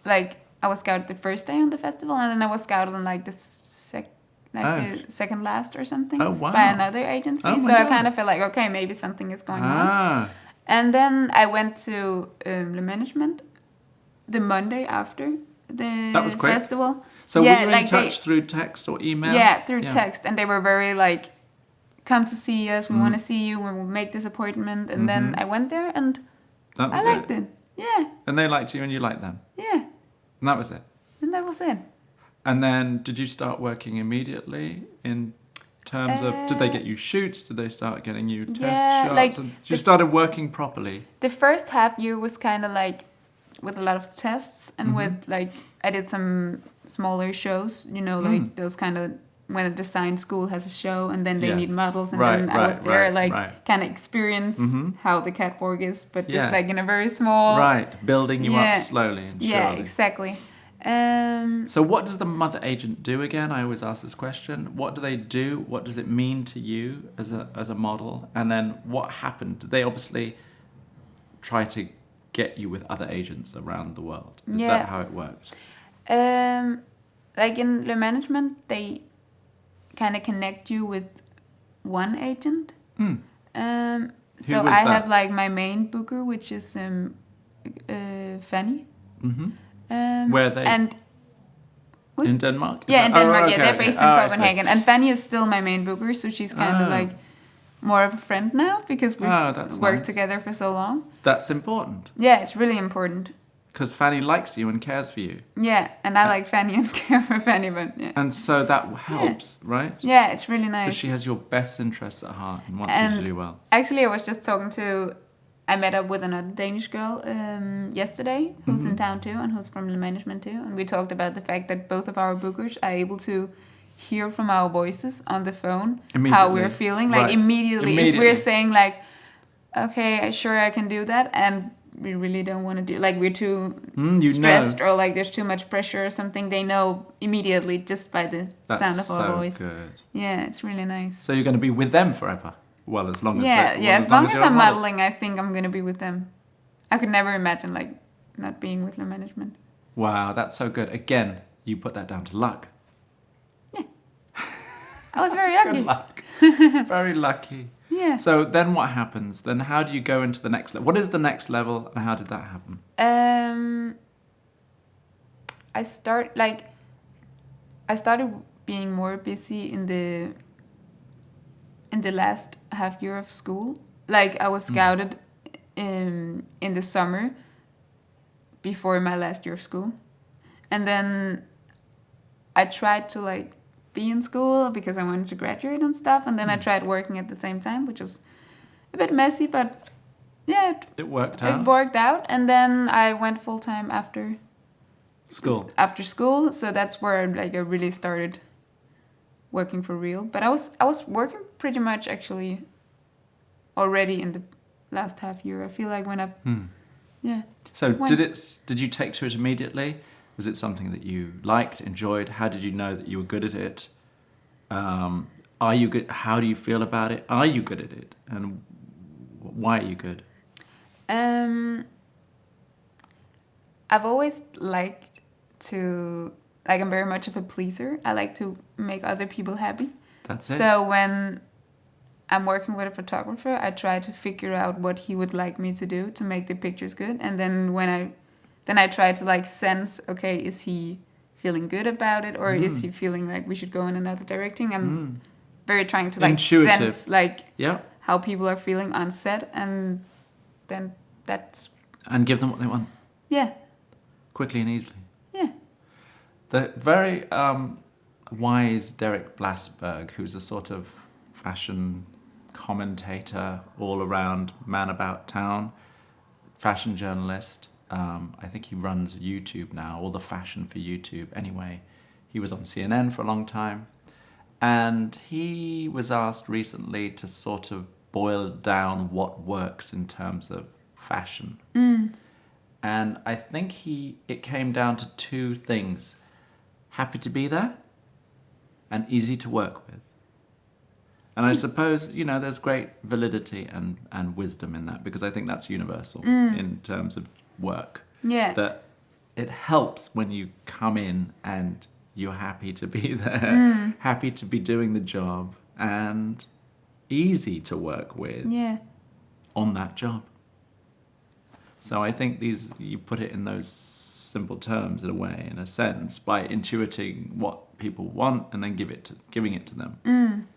Speaker 2: I was scouted the first day on the festival, and then I was scouted on the like the second last or something
Speaker 1: wow.
Speaker 2: by another agency.
Speaker 1: Oh,
Speaker 2: So
Speaker 1: my
Speaker 2: I
Speaker 1: God.
Speaker 2: kind of felt like, okay, maybe something is going on.
Speaker 1: Ah,
Speaker 2: And then I went to Le Management the Monday after the
Speaker 1: That was quick.
Speaker 2: festival.
Speaker 1: so
Speaker 2: Yeah,
Speaker 1: were you in
Speaker 2: like
Speaker 1: touch through text or email?
Speaker 2: Yeah, through text, and they were very like, "Come to see us. We want
Speaker 1: Mm.
Speaker 2: to see you. We'll make this appointment." And then I went there, and
Speaker 1: That
Speaker 2: I
Speaker 1: was
Speaker 2: liked it. Yeah,
Speaker 1: And they liked you and you liked them.
Speaker 2: yeah,
Speaker 1: And that was it.
Speaker 2: and that was it.
Speaker 1: And then did you start working immediately in terms of, did they get you shoots? Did they start getting you test
Speaker 2: yeah,
Speaker 1: shots?
Speaker 2: like
Speaker 1: And you started working properly?
Speaker 2: The first half year was kind of like with a lot of tests and with like I did some smaller shows, you know, like those kind of when a design school has a show and then they
Speaker 1: Yes.
Speaker 2: need models and
Speaker 1: Right,
Speaker 2: then I was
Speaker 1: right,
Speaker 2: there
Speaker 1: right,
Speaker 2: like
Speaker 1: right.
Speaker 2: kind of experience how the catwalk is, but just
Speaker 1: Yeah.
Speaker 2: like in a very small.
Speaker 1: Right, building you
Speaker 2: Yeah.
Speaker 1: up slowly and surely.
Speaker 2: Yeah, exactly.
Speaker 1: So what does the mother agent do again? I always ask this question. What do they do? What does it mean to you as a model? And then what happened? Did they obviously try to get you with other agents around the world? Is
Speaker 2: Yeah.
Speaker 1: that how it worked?
Speaker 2: Like in Le Management, they kind of connect you with one agent. So
Speaker 1: was
Speaker 2: I
Speaker 1: that?
Speaker 2: have like my main booker, which is Fanny.
Speaker 1: Where are they?
Speaker 2: And
Speaker 1: In Denmark? Is
Speaker 2: yeah,
Speaker 1: that-
Speaker 2: in Denmark,
Speaker 1: oh,
Speaker 2: yeah,
Speaker 1: okay,
Speaker 2: they're
Speaker 1: okay.
Speaker 2: based in
Speaker 1: Oh, I see.
Speaker 2: Copenhagen. And Fanny is still my main booker, so she's kind of
Speaker 1: Oh.
Speaker 2: like more of a friend now because we've
Speaker 1: Oh, that's
Speaker 2: worked
Speaker 1: nice.
Speaker 2: together for so long.
Speaker 1: That's important
Speaker 2: Yeah, it's really important.
Speaker 1: because Fanny likes you and cares for you.
Speaker 2: Yeah, and I like Fanny and care for Fanny, but yeah.
Speaker 1: And so that helps, right?
Speaker 2: Yeah, it's really
Speaker 1: Because
Speaker 2: nice.
Speaker 1: she has your best interests at heart and wants
Speaker 2: And
Speaker 1: you to do well.
Speaker 2: Actually, I was just talking to. I met up with another Danish girl yesterday who's in town too and who's from the management too. And we talked about the fact that both of our bookers are able to hear from our voices on the phone how
Speaker 1: Immediately.
Speaker 2: we're feeling. Like
Speaker 1: Right.
Speaker 2: immediately. If
Speaker 1: Immediately.
Speaker 2: we're saying like, okay, sure I can do that. And we really don't want to do like we're too
Speaker 1: You
Speaker 2: stressed
Speaker 1: know.
Speaker 2: or like there's too much pressure or something. They know immediately just by the
Speaker 1: That's
Speaker 2: sound of
Speaker 1: so
Speaker 2: our voice.
Speaker 1: good.
Speaker 2: Yeah, it's really nice.
Speaker 1: So you're going to be with them forever? Well, as long as
Speaker 2: Yeah,
Speaker 1: they,
Speaker 2: yeah.
Speaker 1: well,
Speaker 2: As long as
Speaker 1: you're a
Speaker 2: I'm
Speaker 1: model.
Speaker 2: modeling, I think I'm gonna be with them. I could never imagine like not being with the management.
Speaker 1: Wow, that's so good. Again, you put that down to luck.
Speaker 2: I was very lucky.
Speaker 1: Good luck. Very lucky.
Speaker 2: Yeah.
Speaker 1: So then what happens? Then how do you go into the next level? What is the next level and how did that happen?
Speaker 2: I started being more busy in the last half year of school. Like I was scouted in the summer before my last year of school. And then I tried to like be in school because I wanted to graduate and stuff. And then I tried working at the same time, which was a bit messy, but yeah,
Speaker 1: It worked out.
Speaker 2: it worked out. And then I went full time after school. So that's where like I really started working for real. But I was working pretty much actually already in the last half year. I feel like when I yeah.
Speaker 1: So
Speaker 2: When-
Speaker 1: did you take to it immediately? Was it something that you liked, enjoyed? How did you know that you were good at it? Are you good? How do you feel about it? Are you good at it? And why are you good?
Speaker 2: I've always liked to like I'm very much of a pleaser. I like to make other people happy.
Speaker 1: That's it.
Speaker 2: So when I'm working with a photographer, I try to figure out what he would like me to do to make the pictures good. And then I try to like sense, okay, is he feeling good about it or is he feeling like we should go in another direction? I'm very trying to like
Speaker 1: Intuitive.
Speaker 2: sense like
Speaker 1: Yeah.
Speaker 2: how people are feeling on set, and then that's
Speaker 1: And give them what they want
Speaker 2: yeah,
Speaker 1: quickly and easily.
Speaker 2: yeah.
Speaker 1: The very wise Derek Blasberg, who's a sort of fashion commentator all around, man about town, fashion journalist. I think he runs YouTube now, all the fashion for YouTube. Anyway, he was on CNN for a long time. And he was asked recently to sort of boil down what works in terms of fashion. And I think it came down to two things. Happy to be there and easy to work with. And I suppose, there's great validity and wisdom in that because I think that's universal in terms of work.
Speaker 2: Yeah.
Speaker 1: That it helps when you come in and you're happy to be there, happy to be doing the job, and easy to work with on that job. So I think you put it in those simple terms in a way, in a sense, by intuiting what people want and then giving it to them.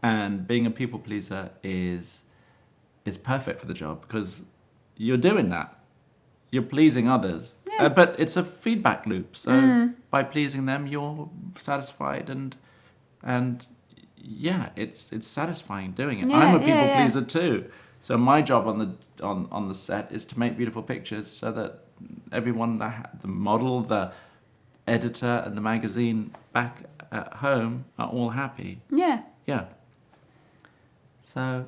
Speaker 1: And being a people pleaser is perfect for the job because you're doing that. You're pleasing others. But it's a feedback loop. So by pleasing them, you're satisfied and it's satisfying doing it. I'm a people pleaser too. So my job on the set is to make beautiful pictures so that everyone, the model, the editor, and the magazine back at home are all happy. Yeah. So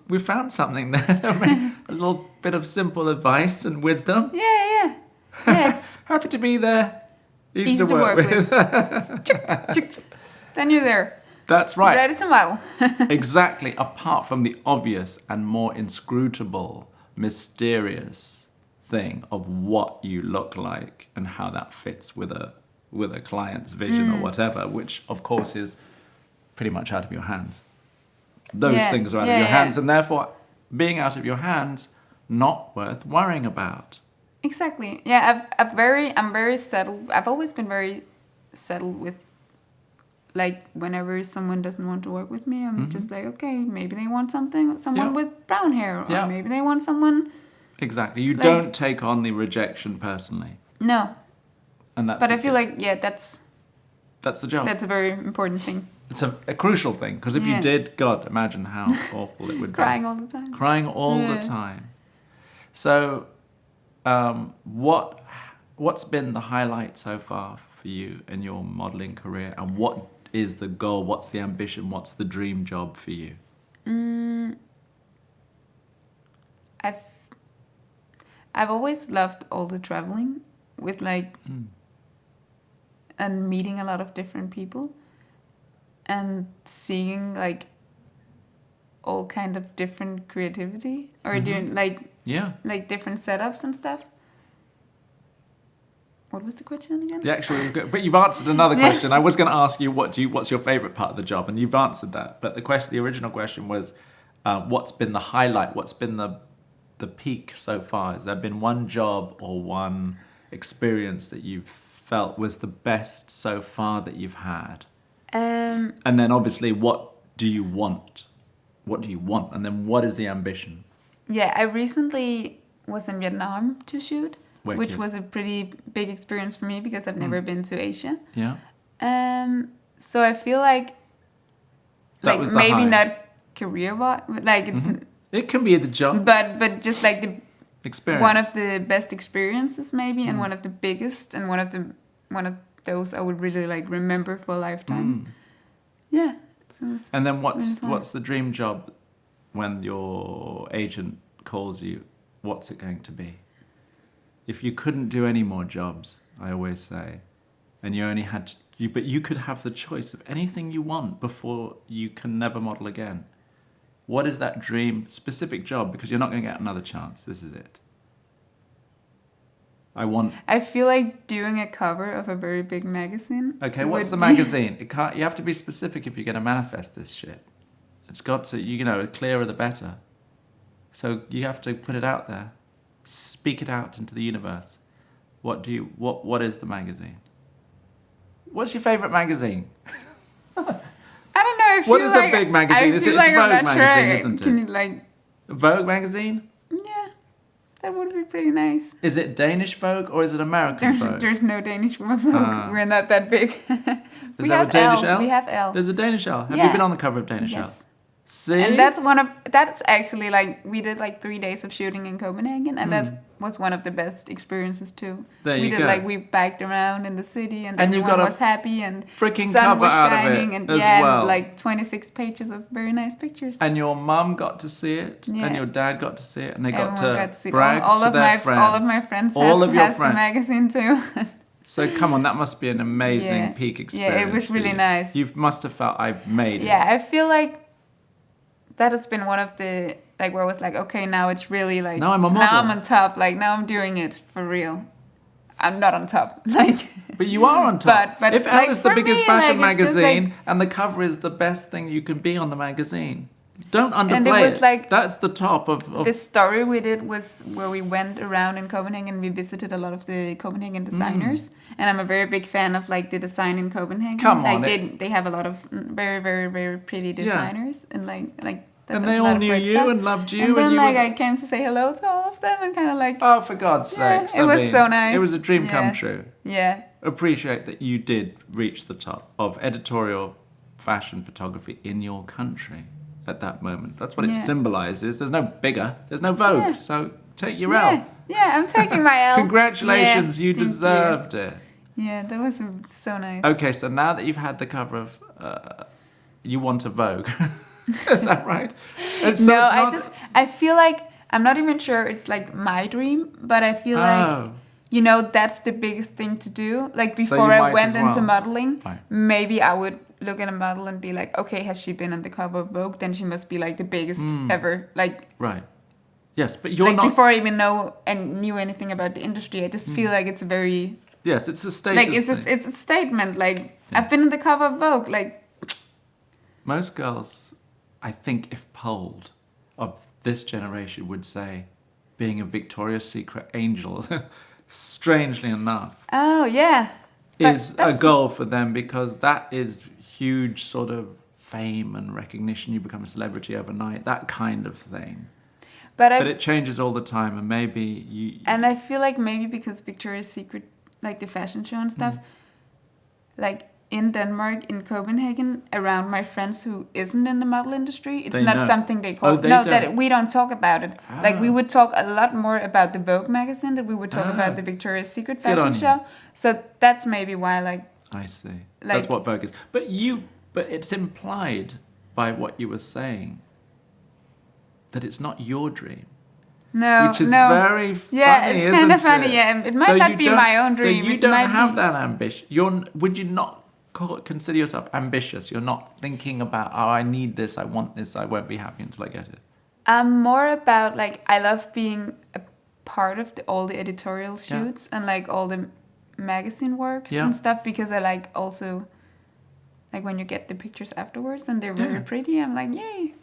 Speaker 1: we found something there. A little bit of simple advice and wisdom.
Speaker 2: Yeah, it's
Speaker 1: happy to be there.
Speaker 2: easy to work with. Then you're there.
Speaker 1: That's right.
Speaker 2: Ready to model.
Speaker 1: Exactly. Apart from the obvious and more inscrutable, mysterious thing of what you look like and how that fits with a client's vision or whatever, which of course is pretty much out of your hands. Those things are out of your hands, and therefore being out of your hands, not worth worrying about.
Speaker 2: Exactly. Yeah, I'm very settled. I've always been very settled with, like, whenever someone doesn't want to work with me, I'm just like, okay, maybe they want someone with brown hair, or maybe they want someone.
Speaker 1: Exactly. You don't take on the rejection personally.
Speaker 2: No.
Speaker 1: And that's.
Speaker 2: But I feel like that's
Speaker 1: the job.
Speaker 2: That's a very important thing.
Speaker 1: It's a crucial thing, because if you did, God, imagine how awful it would be.
Speaker 2: Crying all the time.
Speaker 1: Crying all the time. So, what's been the highlight so far for you in your modelling career, and what is the goal? What's the ambition? What's the dream job for you?
Speaker 2: I've always loved all the traveling with and meeting a lot of different people and seeing like all kind of different creativity or doing like different setups and stuff. What was the question again?
Speaker 1: But you've answered another question. I was going to ask you what's your favorite part of the job, and you've answered that. But the original question was, what's been the highlight? What's been the peak so far? Has there been one job or one experience that you've felt was the best so far that you've had? And then obviously, what do you want? What do you want? And then what is the ambition? Yeah,
Speaker 2: I recently was in Vietnam to shoot.
Speaker 1: Wicked.
Speaker 2: Which was a pretty big experience for me because I've never been to Asia.
Speaker 1: Yeah.
Speaker 2: So I feel like maybe
Speaker 1: high.
Speaker 2: not career-wise, like it's.
Speaker 1: It can be the job.
Speaker 2: But just like the
Speaker 1: experience.
Speaker 2: One of the best experiences maybe, and one of the biggest, and one of those I would really like remember for a lifetime. Yeah.
Speaker 1: And then what's the dream job when your agent calls you? What's it going to be? If you couldn't do any more jobs, I always say, and you only had to, but you could have the choice of anything you want before you can never model again. What is that dream specific job? Because you're not going to get another chance. This is it. I feel like doing a cover of a very big magazine. Okay, what's the magazine? You have to be specific if you're going to manifest this shit. It's got to, the clearer the better. So you have to put it out there. Speak it out into the universe. What is the magazine? What's your favorite magazine?
Speaker 2: I don't know.
Speaker 1: What is a big magazine? It's Vogue magazine, isn't it?
Speaker 2: Can you
Speaker 1: Vogue magazine?
Speaker 2: Yeah, that would be pretty nice.
Speaker 1: Is it Danish Vogue or is it American Vogue?
Speaker 2: There's no Danish Vogue. We're not that big.
Speaker 1: Is there a Danish Elle?
Speaker 2: We have Elle.
Speaker 1: There's a Danish Elle. Have you been on the cover of Danish Elle? See?
Speaker 2: And that's actually we did 3 days of shooting in Copenhagen, and that was one of the best experiences too. We biked around in the city, and everyone was happy, and sun was shining, and 26 pages of very nice pictures.
Speaker 1: And your mum got to see it, and your dad got to see it, and they got to
Speaker 2: see
Speaker 1: brag to their friends.
Speaker 2: All of my friends has the magazine too.
Speaker 1: So come on, that must be an amazing peak experience.
Speaker 2: Yeah, it was really nice.
Speaker 1: You must have felt I've made it.
Speaker 2: Yeah, I feel like that has been one of the where I was like, okay, now it's really
Speaker 1: now I'm a model.
Speaker 2: Now I'm on top. Now I'm doing it for real. I'm not on top. Like,
Speaker 1: but you are on top.
Speaker 2: But
Speaker 1: if Elle
Speaker 2: like,
Speaker 1: is the
Speaker 2: for
Speaker 1: biggest
Speaker 2: me,
Speaker 1: fashion
Speaker 2: like, it's just,
Speaker 1: magazine
Speaker 2: like,
Speaker 1: and the cover is the best thing you can be on the magazine, don't underplay
Speaker 2: and it was like
Speaker 1: that's the top of
Speaker 2: the story we did was where we went around in Copenhagen and we visited a lot of the Copenhagen designers. And I'm a very big fan of like the design in Copenhagen.
Speaker 1: Come on,
Speaker 2: like they have a lot of very, very, very pretty designers and like that
Speaker 1: and
Speaker 2: does
Speaker 1: they
Speaker 2: a
Speaker 1: all
Speaker 2: lot of
Speaker 1: knew
Speaker 2: great
Speaker 1: you
Speaker 2: stuff.
Speaker 1: and loved you
Speaker 2: And then
Speaker 1: you
Speaker 2: like
Speaker 1: were
Speaker 2: I came to say hello to all of them and kind of like,
Speaker 1: oh, for God's
Speaker 2: yeah,
Speaker 1: sake,
Speaker 2: it was
Speaker 1: Sabine.
Speaker 2: so nice.
Speaker 1: It was a dream come
Speaker 2: Yeah.
Speaker 1: true.
Speaker 2: Yeah.
Speaker 1: Appreciate that you did reach the top of editorial fashion photography in your country at that moment. That's what it symbolizes. There's no bigger. There's no Vogue.
Speaker 2: Yeah.
Speaker 1: So take your
Speaker 2: Yeah.
Speaker 1: L.
Speaker 2: Yeah, I'm taking my L.
Speaker 1: Congratulations,
Speaker 2: Yeah,
Speaker 1: you
Speaker 2: thank
Speaker 1: deserved it.
Speaker 2: Yeah, that was so nice.
Speaker 1: Okay, so now that you've had the cover of You Want a Vogue, is that right? And so
Speaker 2: No,
Speaker 1: it's not-
Speaker 2: I feel like, I'm not even sure it's like my dream, but I feel like, you know, that's the biggest thing to do. Like
Speaker 1: So
Speaker 2: before
Speaker 1: you
Speaker 2: I
Speaker 1: might
Speaker 2: went
Speaker 1: as
Speaker 2: into
Speaker 1: well.
Speaker 2: modeling,
Speaker 1: Right.
Speaker 2: maybe I would look at a model and be like, okay, has she been on the cover of Vogue? Then she must be like the biggest ever. Like,
Speaker 1: Right. Yes, but you're
Speaker 2: like
Speaker 1: not...
Speaker 2: before I even knew anything about the industry, I just feel like it's a very,
Speaker 1: Yes, it's a status
Speaker 2: like,
Speaker 1: thing.
Speaker 2: it's a statement. Like, I've been on the cover of Vogue. Like,
Speaker 1: Most girls, I think, if polled, of this generation would say being a Victoria's Secret angel, strangely enough,
Speaker 2: oh yeah.
Speaker 1: is a
Speaker 2: that's-
Speaker 1: goal for them because that is huge sort of fame and recognition. You become a celebrity overnight, that kind of thing. But it changes all the time, and maybe you...
Speaker 2: And I feel like maybe because Victoria's Secret, like the fashion show and stuff, like in Denmark, in Copenhagen, around my friends who isn't in the model industry, it's
Speaker 1: They
Speaker 2: not
Speaker 1: know.
Speaker 2: something they call.
Speaker 1: Oh, they
Speaker 2: no,
Speaker 1: don't.
Speaker 2: that we don't talk about it. Like we would talk a lot more about the Vogue magazine than we would talk about the Victoria's Secret
Speaker 1: Good
Speaker 2: fashion
Speaker 1: on you.
Speaker 2: show. So that's maybe why, like,
Speaker 1: I see.
Speaker 2: Like-
Speaker 1: That's what Vogue is. But it's implied by what you were saying that it's not your dream.
Speaker 2: no,
Speaker 1: Which is
Speaker 2: no.
Speaker 1: very funny,
Speaker 2: Yeah, it's
Speaker 1: isn't
Speaker 2: kind of funny.
Speaker 1: it?
Speaker 2: Yeah, it might
Speaker 1: So
Speaker 2: not
Speaker 1: you
Speaker 2: be
Speaker 1: don't-
Speaker 2: my own dream.
Speaker 1: So you
Speaker 2: It
Speaker 1: don't
Speaker 2: might
Speaker 1: have
Speaker 2: be-
Speaker 1: that ambition. Would you not consider yourself ambitious? You're not thinking about, oh, I need this, I want this, I won't be happy until I get it.
Speaker 2: I'm more about like I love being a part of all the editorial shoots and like all the magazine works and stuff because I like also like when you get the pictures afterwards and they're very pretty. I'm like, yay!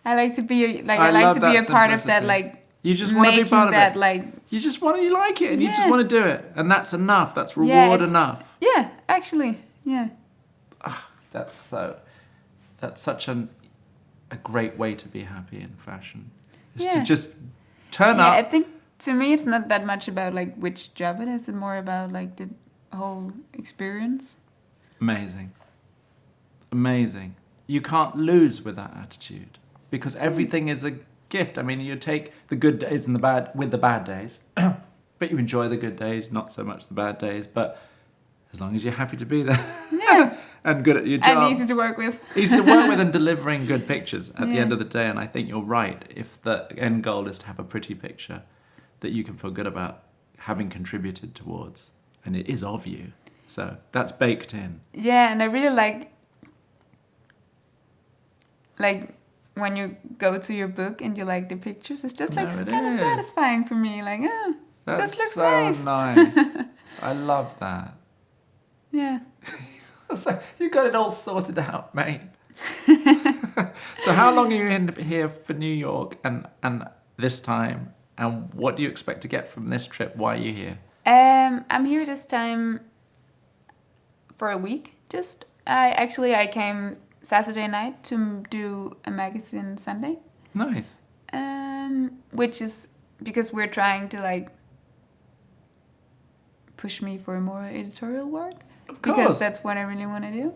Speaker 2: I like to be like I like
Speaker 1: love
Speaker 2: to be
Speaker 1: that
Speaker 2: a part of that
Speaker 1: simplicity.
Speaker 2: like
Speaker 1: You just want to be
Speaker 2: making
Speaker 1: part of
Speaker 2: that
Speaker 1: it.
Speaker 2: like
Speaker 1: You just want to, you like it, and you just
Speaker 2: Yeah.
Speaker 1: want to do it, and that's enough. That's
Speaker 2: Yeah,
Speaker 1: reward
Speaker 2: it's-
Speaker 1: enough.
Speaker 2: yeah actually yeah
Speaker 1: That's such a great way to be happy in fashion. Is
Speaker 2: Yeah.
Speaker 1: to just turn
Speaker 2: yeah. I
Speaker 1: up.
Speaker 2: think to me it's not that much about like which job it is. It's more about like the whole experience.
Speaker 1: Amazing. Amazing. You can't lose with that attitude because everything is a gift. I mean, you take the good days and the bad with the bad days, but you enjoy the good days, not so much the bad days. But as long as you're happy to be there
Speaker 2: Yeah,
Speaker 1: and good at your job,
Speaker 2: and easy to work with.
Speaker 1: easy to work with and delivering good pictures at the
Speaker 2: Yeah.
Speaker 1: end of the day. And I think you're right. If the end goal is to have a pretty picture that you can feel good about having contributed towards, and it is of you. So that's baked in.
Speaker 2: Yeah, and I really like when you go to your book and you like the pictures. It's just like
Speaker 1: No, it
Speaker 2: kind of
Speaker 1: is.
Speaker 2: satisfying for me. Like, oh,
Speaker 1: That's
Speaker 2: this looks
Speaker 1: so
Speaker 2: nice.
Speaker 1: nice. I love that.
Speaker 2: Yeah.
Speaker 1: So you got it all sorted out, mate. So how long are you in here for New York and this time? And what do you expect to get from this trip? Why are you here?
Speaker 2: I'm here this time for a week. Just I came Saturday night to do a magazine Sunday.
Speaker 1: Nice.
Speaker 2: Which is because we're trying to like push me for more editorial work.
Speaker 1: Of
Speaker 2: Because
Speaker 1: course.
Speaker 2: that's what I really want to do.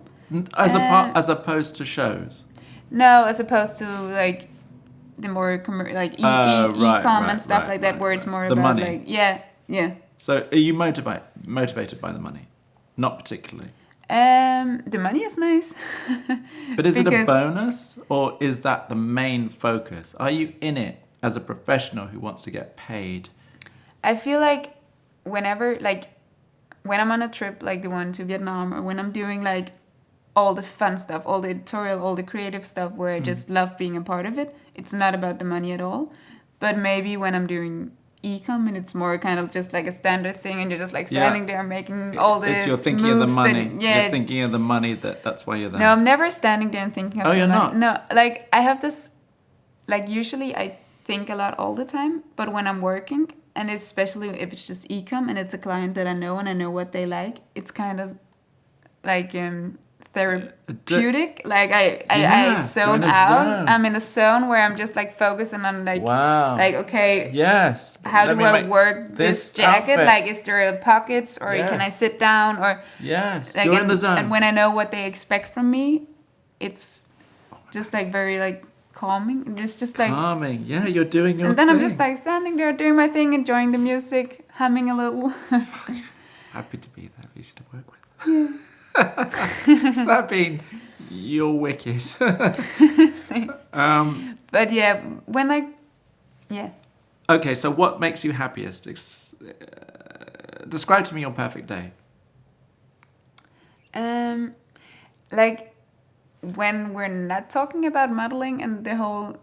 Speaker 1: As opposed to shows.
Speaker 2: No, as opposed to like the more
Speaker 1: Right,
Speaker 2: e-com
Speaker 1: right,
Speaker 2: and stuff
Speaker 1: right,
Speaker 2: like that,
Speaker 1: right,
Speaker 2: where it's
Speaker 1: right.
Speaker 2: more
Speaker 1: The
Speaker 2: about
Speaker 1: money.
Speaker 2: like yeah.
Speaker 1: So are you motivated by the money? Not particularly.
Speaker 2: The money is nice.
Speaker 1: But is it a
Speaker 2: Because-
Speaker 1: bonus or is that the main focus? Are you in it as a professional who wants to get paid?
Speaker 2: I feel like whenever like when I'm on a trip like the one to Vietnam or when I'm doing like all the fun stuff, all the editorial, all the creative stuff where I just love being a part of it, it's not about the money at all. But maybe when I'm doing e-com, and it's more kind of just like a standard thing, and you're just like standing there making all the
Speaker 1: You're thinking
Speaker 2: moves
Speaker 1: of the money.
Speaker 2: You're
Speaker 1: thinking of the money. That's why you're there.
Speaker 2: No, I'm never standing there and thinking of the
Speaker 1: you're
Speaker 2: money.
Speaker 1: not?
Speaker 2: No, like I have this, like usually I think a lot all the time, but when I'm working, and especially if it's just e-com and it's a client that I know and I know what they like, it's kind of like therapeutic. Like I zone out.
Speaker 1: Zone.
Speaker 2: I'm in a zone where I'm just like focusing on like,
Speaker 1: wow.
Speaker 2: like okay,
Speaker 1: yes.
Speaker 2: how do I work this jacket?
Speaker 1: Outfit.
Speaker 2: Like, is there pockets, or can I sit down, or
Speaker 1: yes,
Speaker 2: like,
Speaker 1: you're in the zone.
Speaker 2: And when I know what they expect from me, it's just like very like calming. It's just like
Speaker 1: calming. Yeah, you're doing your
Speaker 2: and then
Speaker 1: thing.
Speaker 2: I'm just like standing there doing my thing, enjoying the music, humming a little.
Speaker 1: Happy to be there. Easy to work with. Sabine, you're wicked.
Speaker 2: But yeah, when like, yeah.
Speaker 1: Okay, so what makes you happiest? Describe to me your perfect day.
Speaker 2: Like when we're not talking about modeling and the whole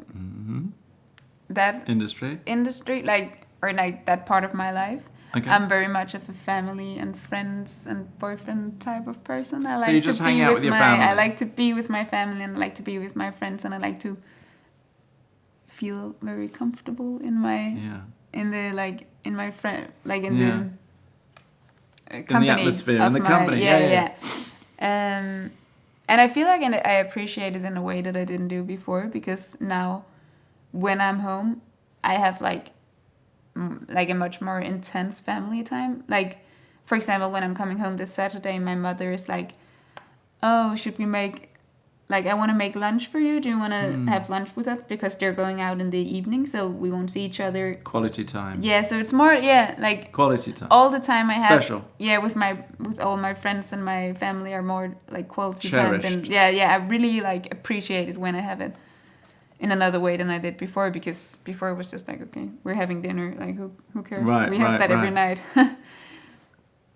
Speaker 2: that industry, like, or like that part of my life.
Speaker 1: Okay.
Speaker 2: I'm very much of a family and friends and boyfriend type of person. I like
Speaker 1: so you just
Speaker 2: to
Speaker 1: hang
Speaker 2: be
Speaker 1: out with your family.
Speaker 2: I like to be with my family, and I like to be with my friends, and I like to feel very comfortable in my in the like in my friend like in the company,
Speaker 1: in the atmosphere, in the company.
Speaker 2: And I feel like I appreciate it in a way that I didn't do before, because now when I'm home, I have like a much more intense family time. Like, for example, when I'm coming home this Saturday, my mother is like, oh, should we make, like, I want to make lunch for you. Do you want to have lunch with us? Because they're going out in the evening, so we won't see each other.
Speaker 1: Quality time.
Speaker 2: Yeah, so it's more, like...
Speaker 1: Quality time.
Speaker 2: All the time I have...
Speaker 1: Special.
Speaker 2: Yeah, with all my friends and my family are more, like, quality
Speaker 1: cherished.
Speaker 2: time. Than, I really, like, appreciate it when I have it in another way than I did before, because before it was just like, okay, we're having dinner, like, who cares?
Speaker 1: Right,
Speaker 2: we have that every night.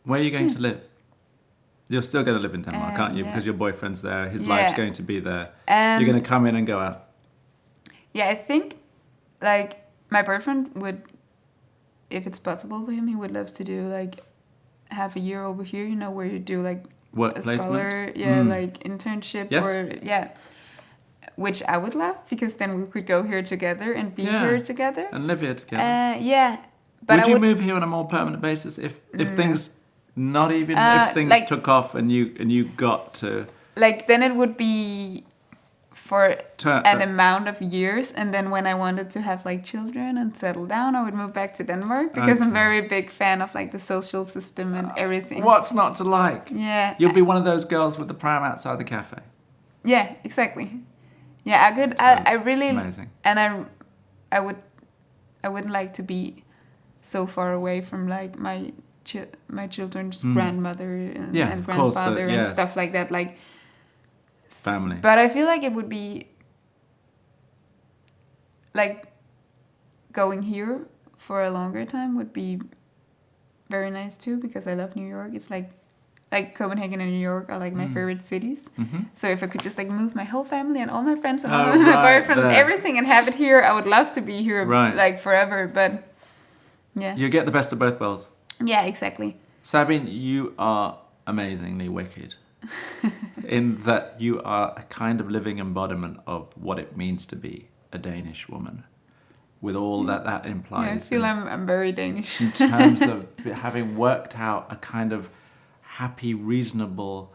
Speaker 1: Where are you going to live? You're still going to live in Denmark, aren't you?
Speaker 2: Yeah.
Speaker 1: Because your boyfriend's there, his life's going to be there. You're going to come in and go out.
Speaker 2: Yeah, I think, like, my boyfriend would, if it's possible for him, he would love to do, like, half a year over here, you know, where you do, like,
Speaker 1: work
Speaker 2: a
Speaker 1: placement?
Speaker 2: scholar, like, internship,
Speaker 1: yes.
Speaker 2: Which I would love, because then we could go here together and be here together.
Speaker 1: And live here together.
Speaker 2: But
Speaker 1: would you move here on a more permanent basis if things, not even if things
Speaker 2: like,
Speaker 1: took off and you got to...
Speaker 2: Like, then it would be for an amount of years, and then when I wanted to have, like, children and settle down, I would move back to Denmark, because I'm very big fan of, like, the social system and everything.
Speaker 1: What's not to like?
Speaker 2: Yeah.
Speaker 1: You'll be one of those girls with the pram outside the cafe.
Speaker 2: Yeah, exactly. Yeah, I could. I really
Speaker 1: amazing.
Speaker 2: And I wouldn't like to be so far away from like my children's grandmother and grandfather and stuff like that, like
Speaker 1: family.
Speaker 2: But I feel like it would be like going here for a longer time would be very nice too, because I love New York. It's like Copenhagen and New York are like my favorite cities. So if I could just like move my whole family and all my friends and all my boyfriend and everything and have it here, I would love to be here like forever. But yeah,
Speaker 1: you get the best of both worlds.
Speaker 2: Yeah, exactly.
Speaker 1: Sabine, you are amazingly wicked in that you are a kind of living embodiment of what it means to be a Danish woman, with all that implies.
Speaker 2: Yeah, I feel I'm very Danish.
Speaker 1: In terms of having worked out a kind of happy, reasonable,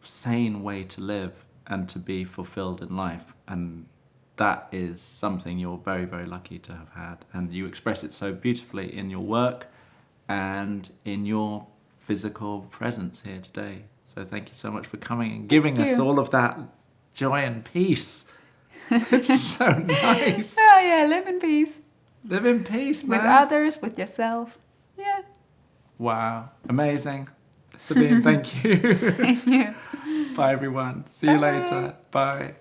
Speaker 1: sane way to live and to be fulfilled in life. And that is something you're very, very lucky to have had. And you express it so beautifully in your work and in your physical presence here today. So thank you so much for coming and giving us all of that joy and peace. It's so nice.
Speaker 2: Oh yeah, live in peace.
Speaker 1: Live in peace, man.
Speaker 2: With others, with yourself. Yeah.
Speaker 1: Wow. Amazing. Sabine, thank you.
Speaker 2: Thank you.
Speaker 1: Bye, everyone. See you later. Bye.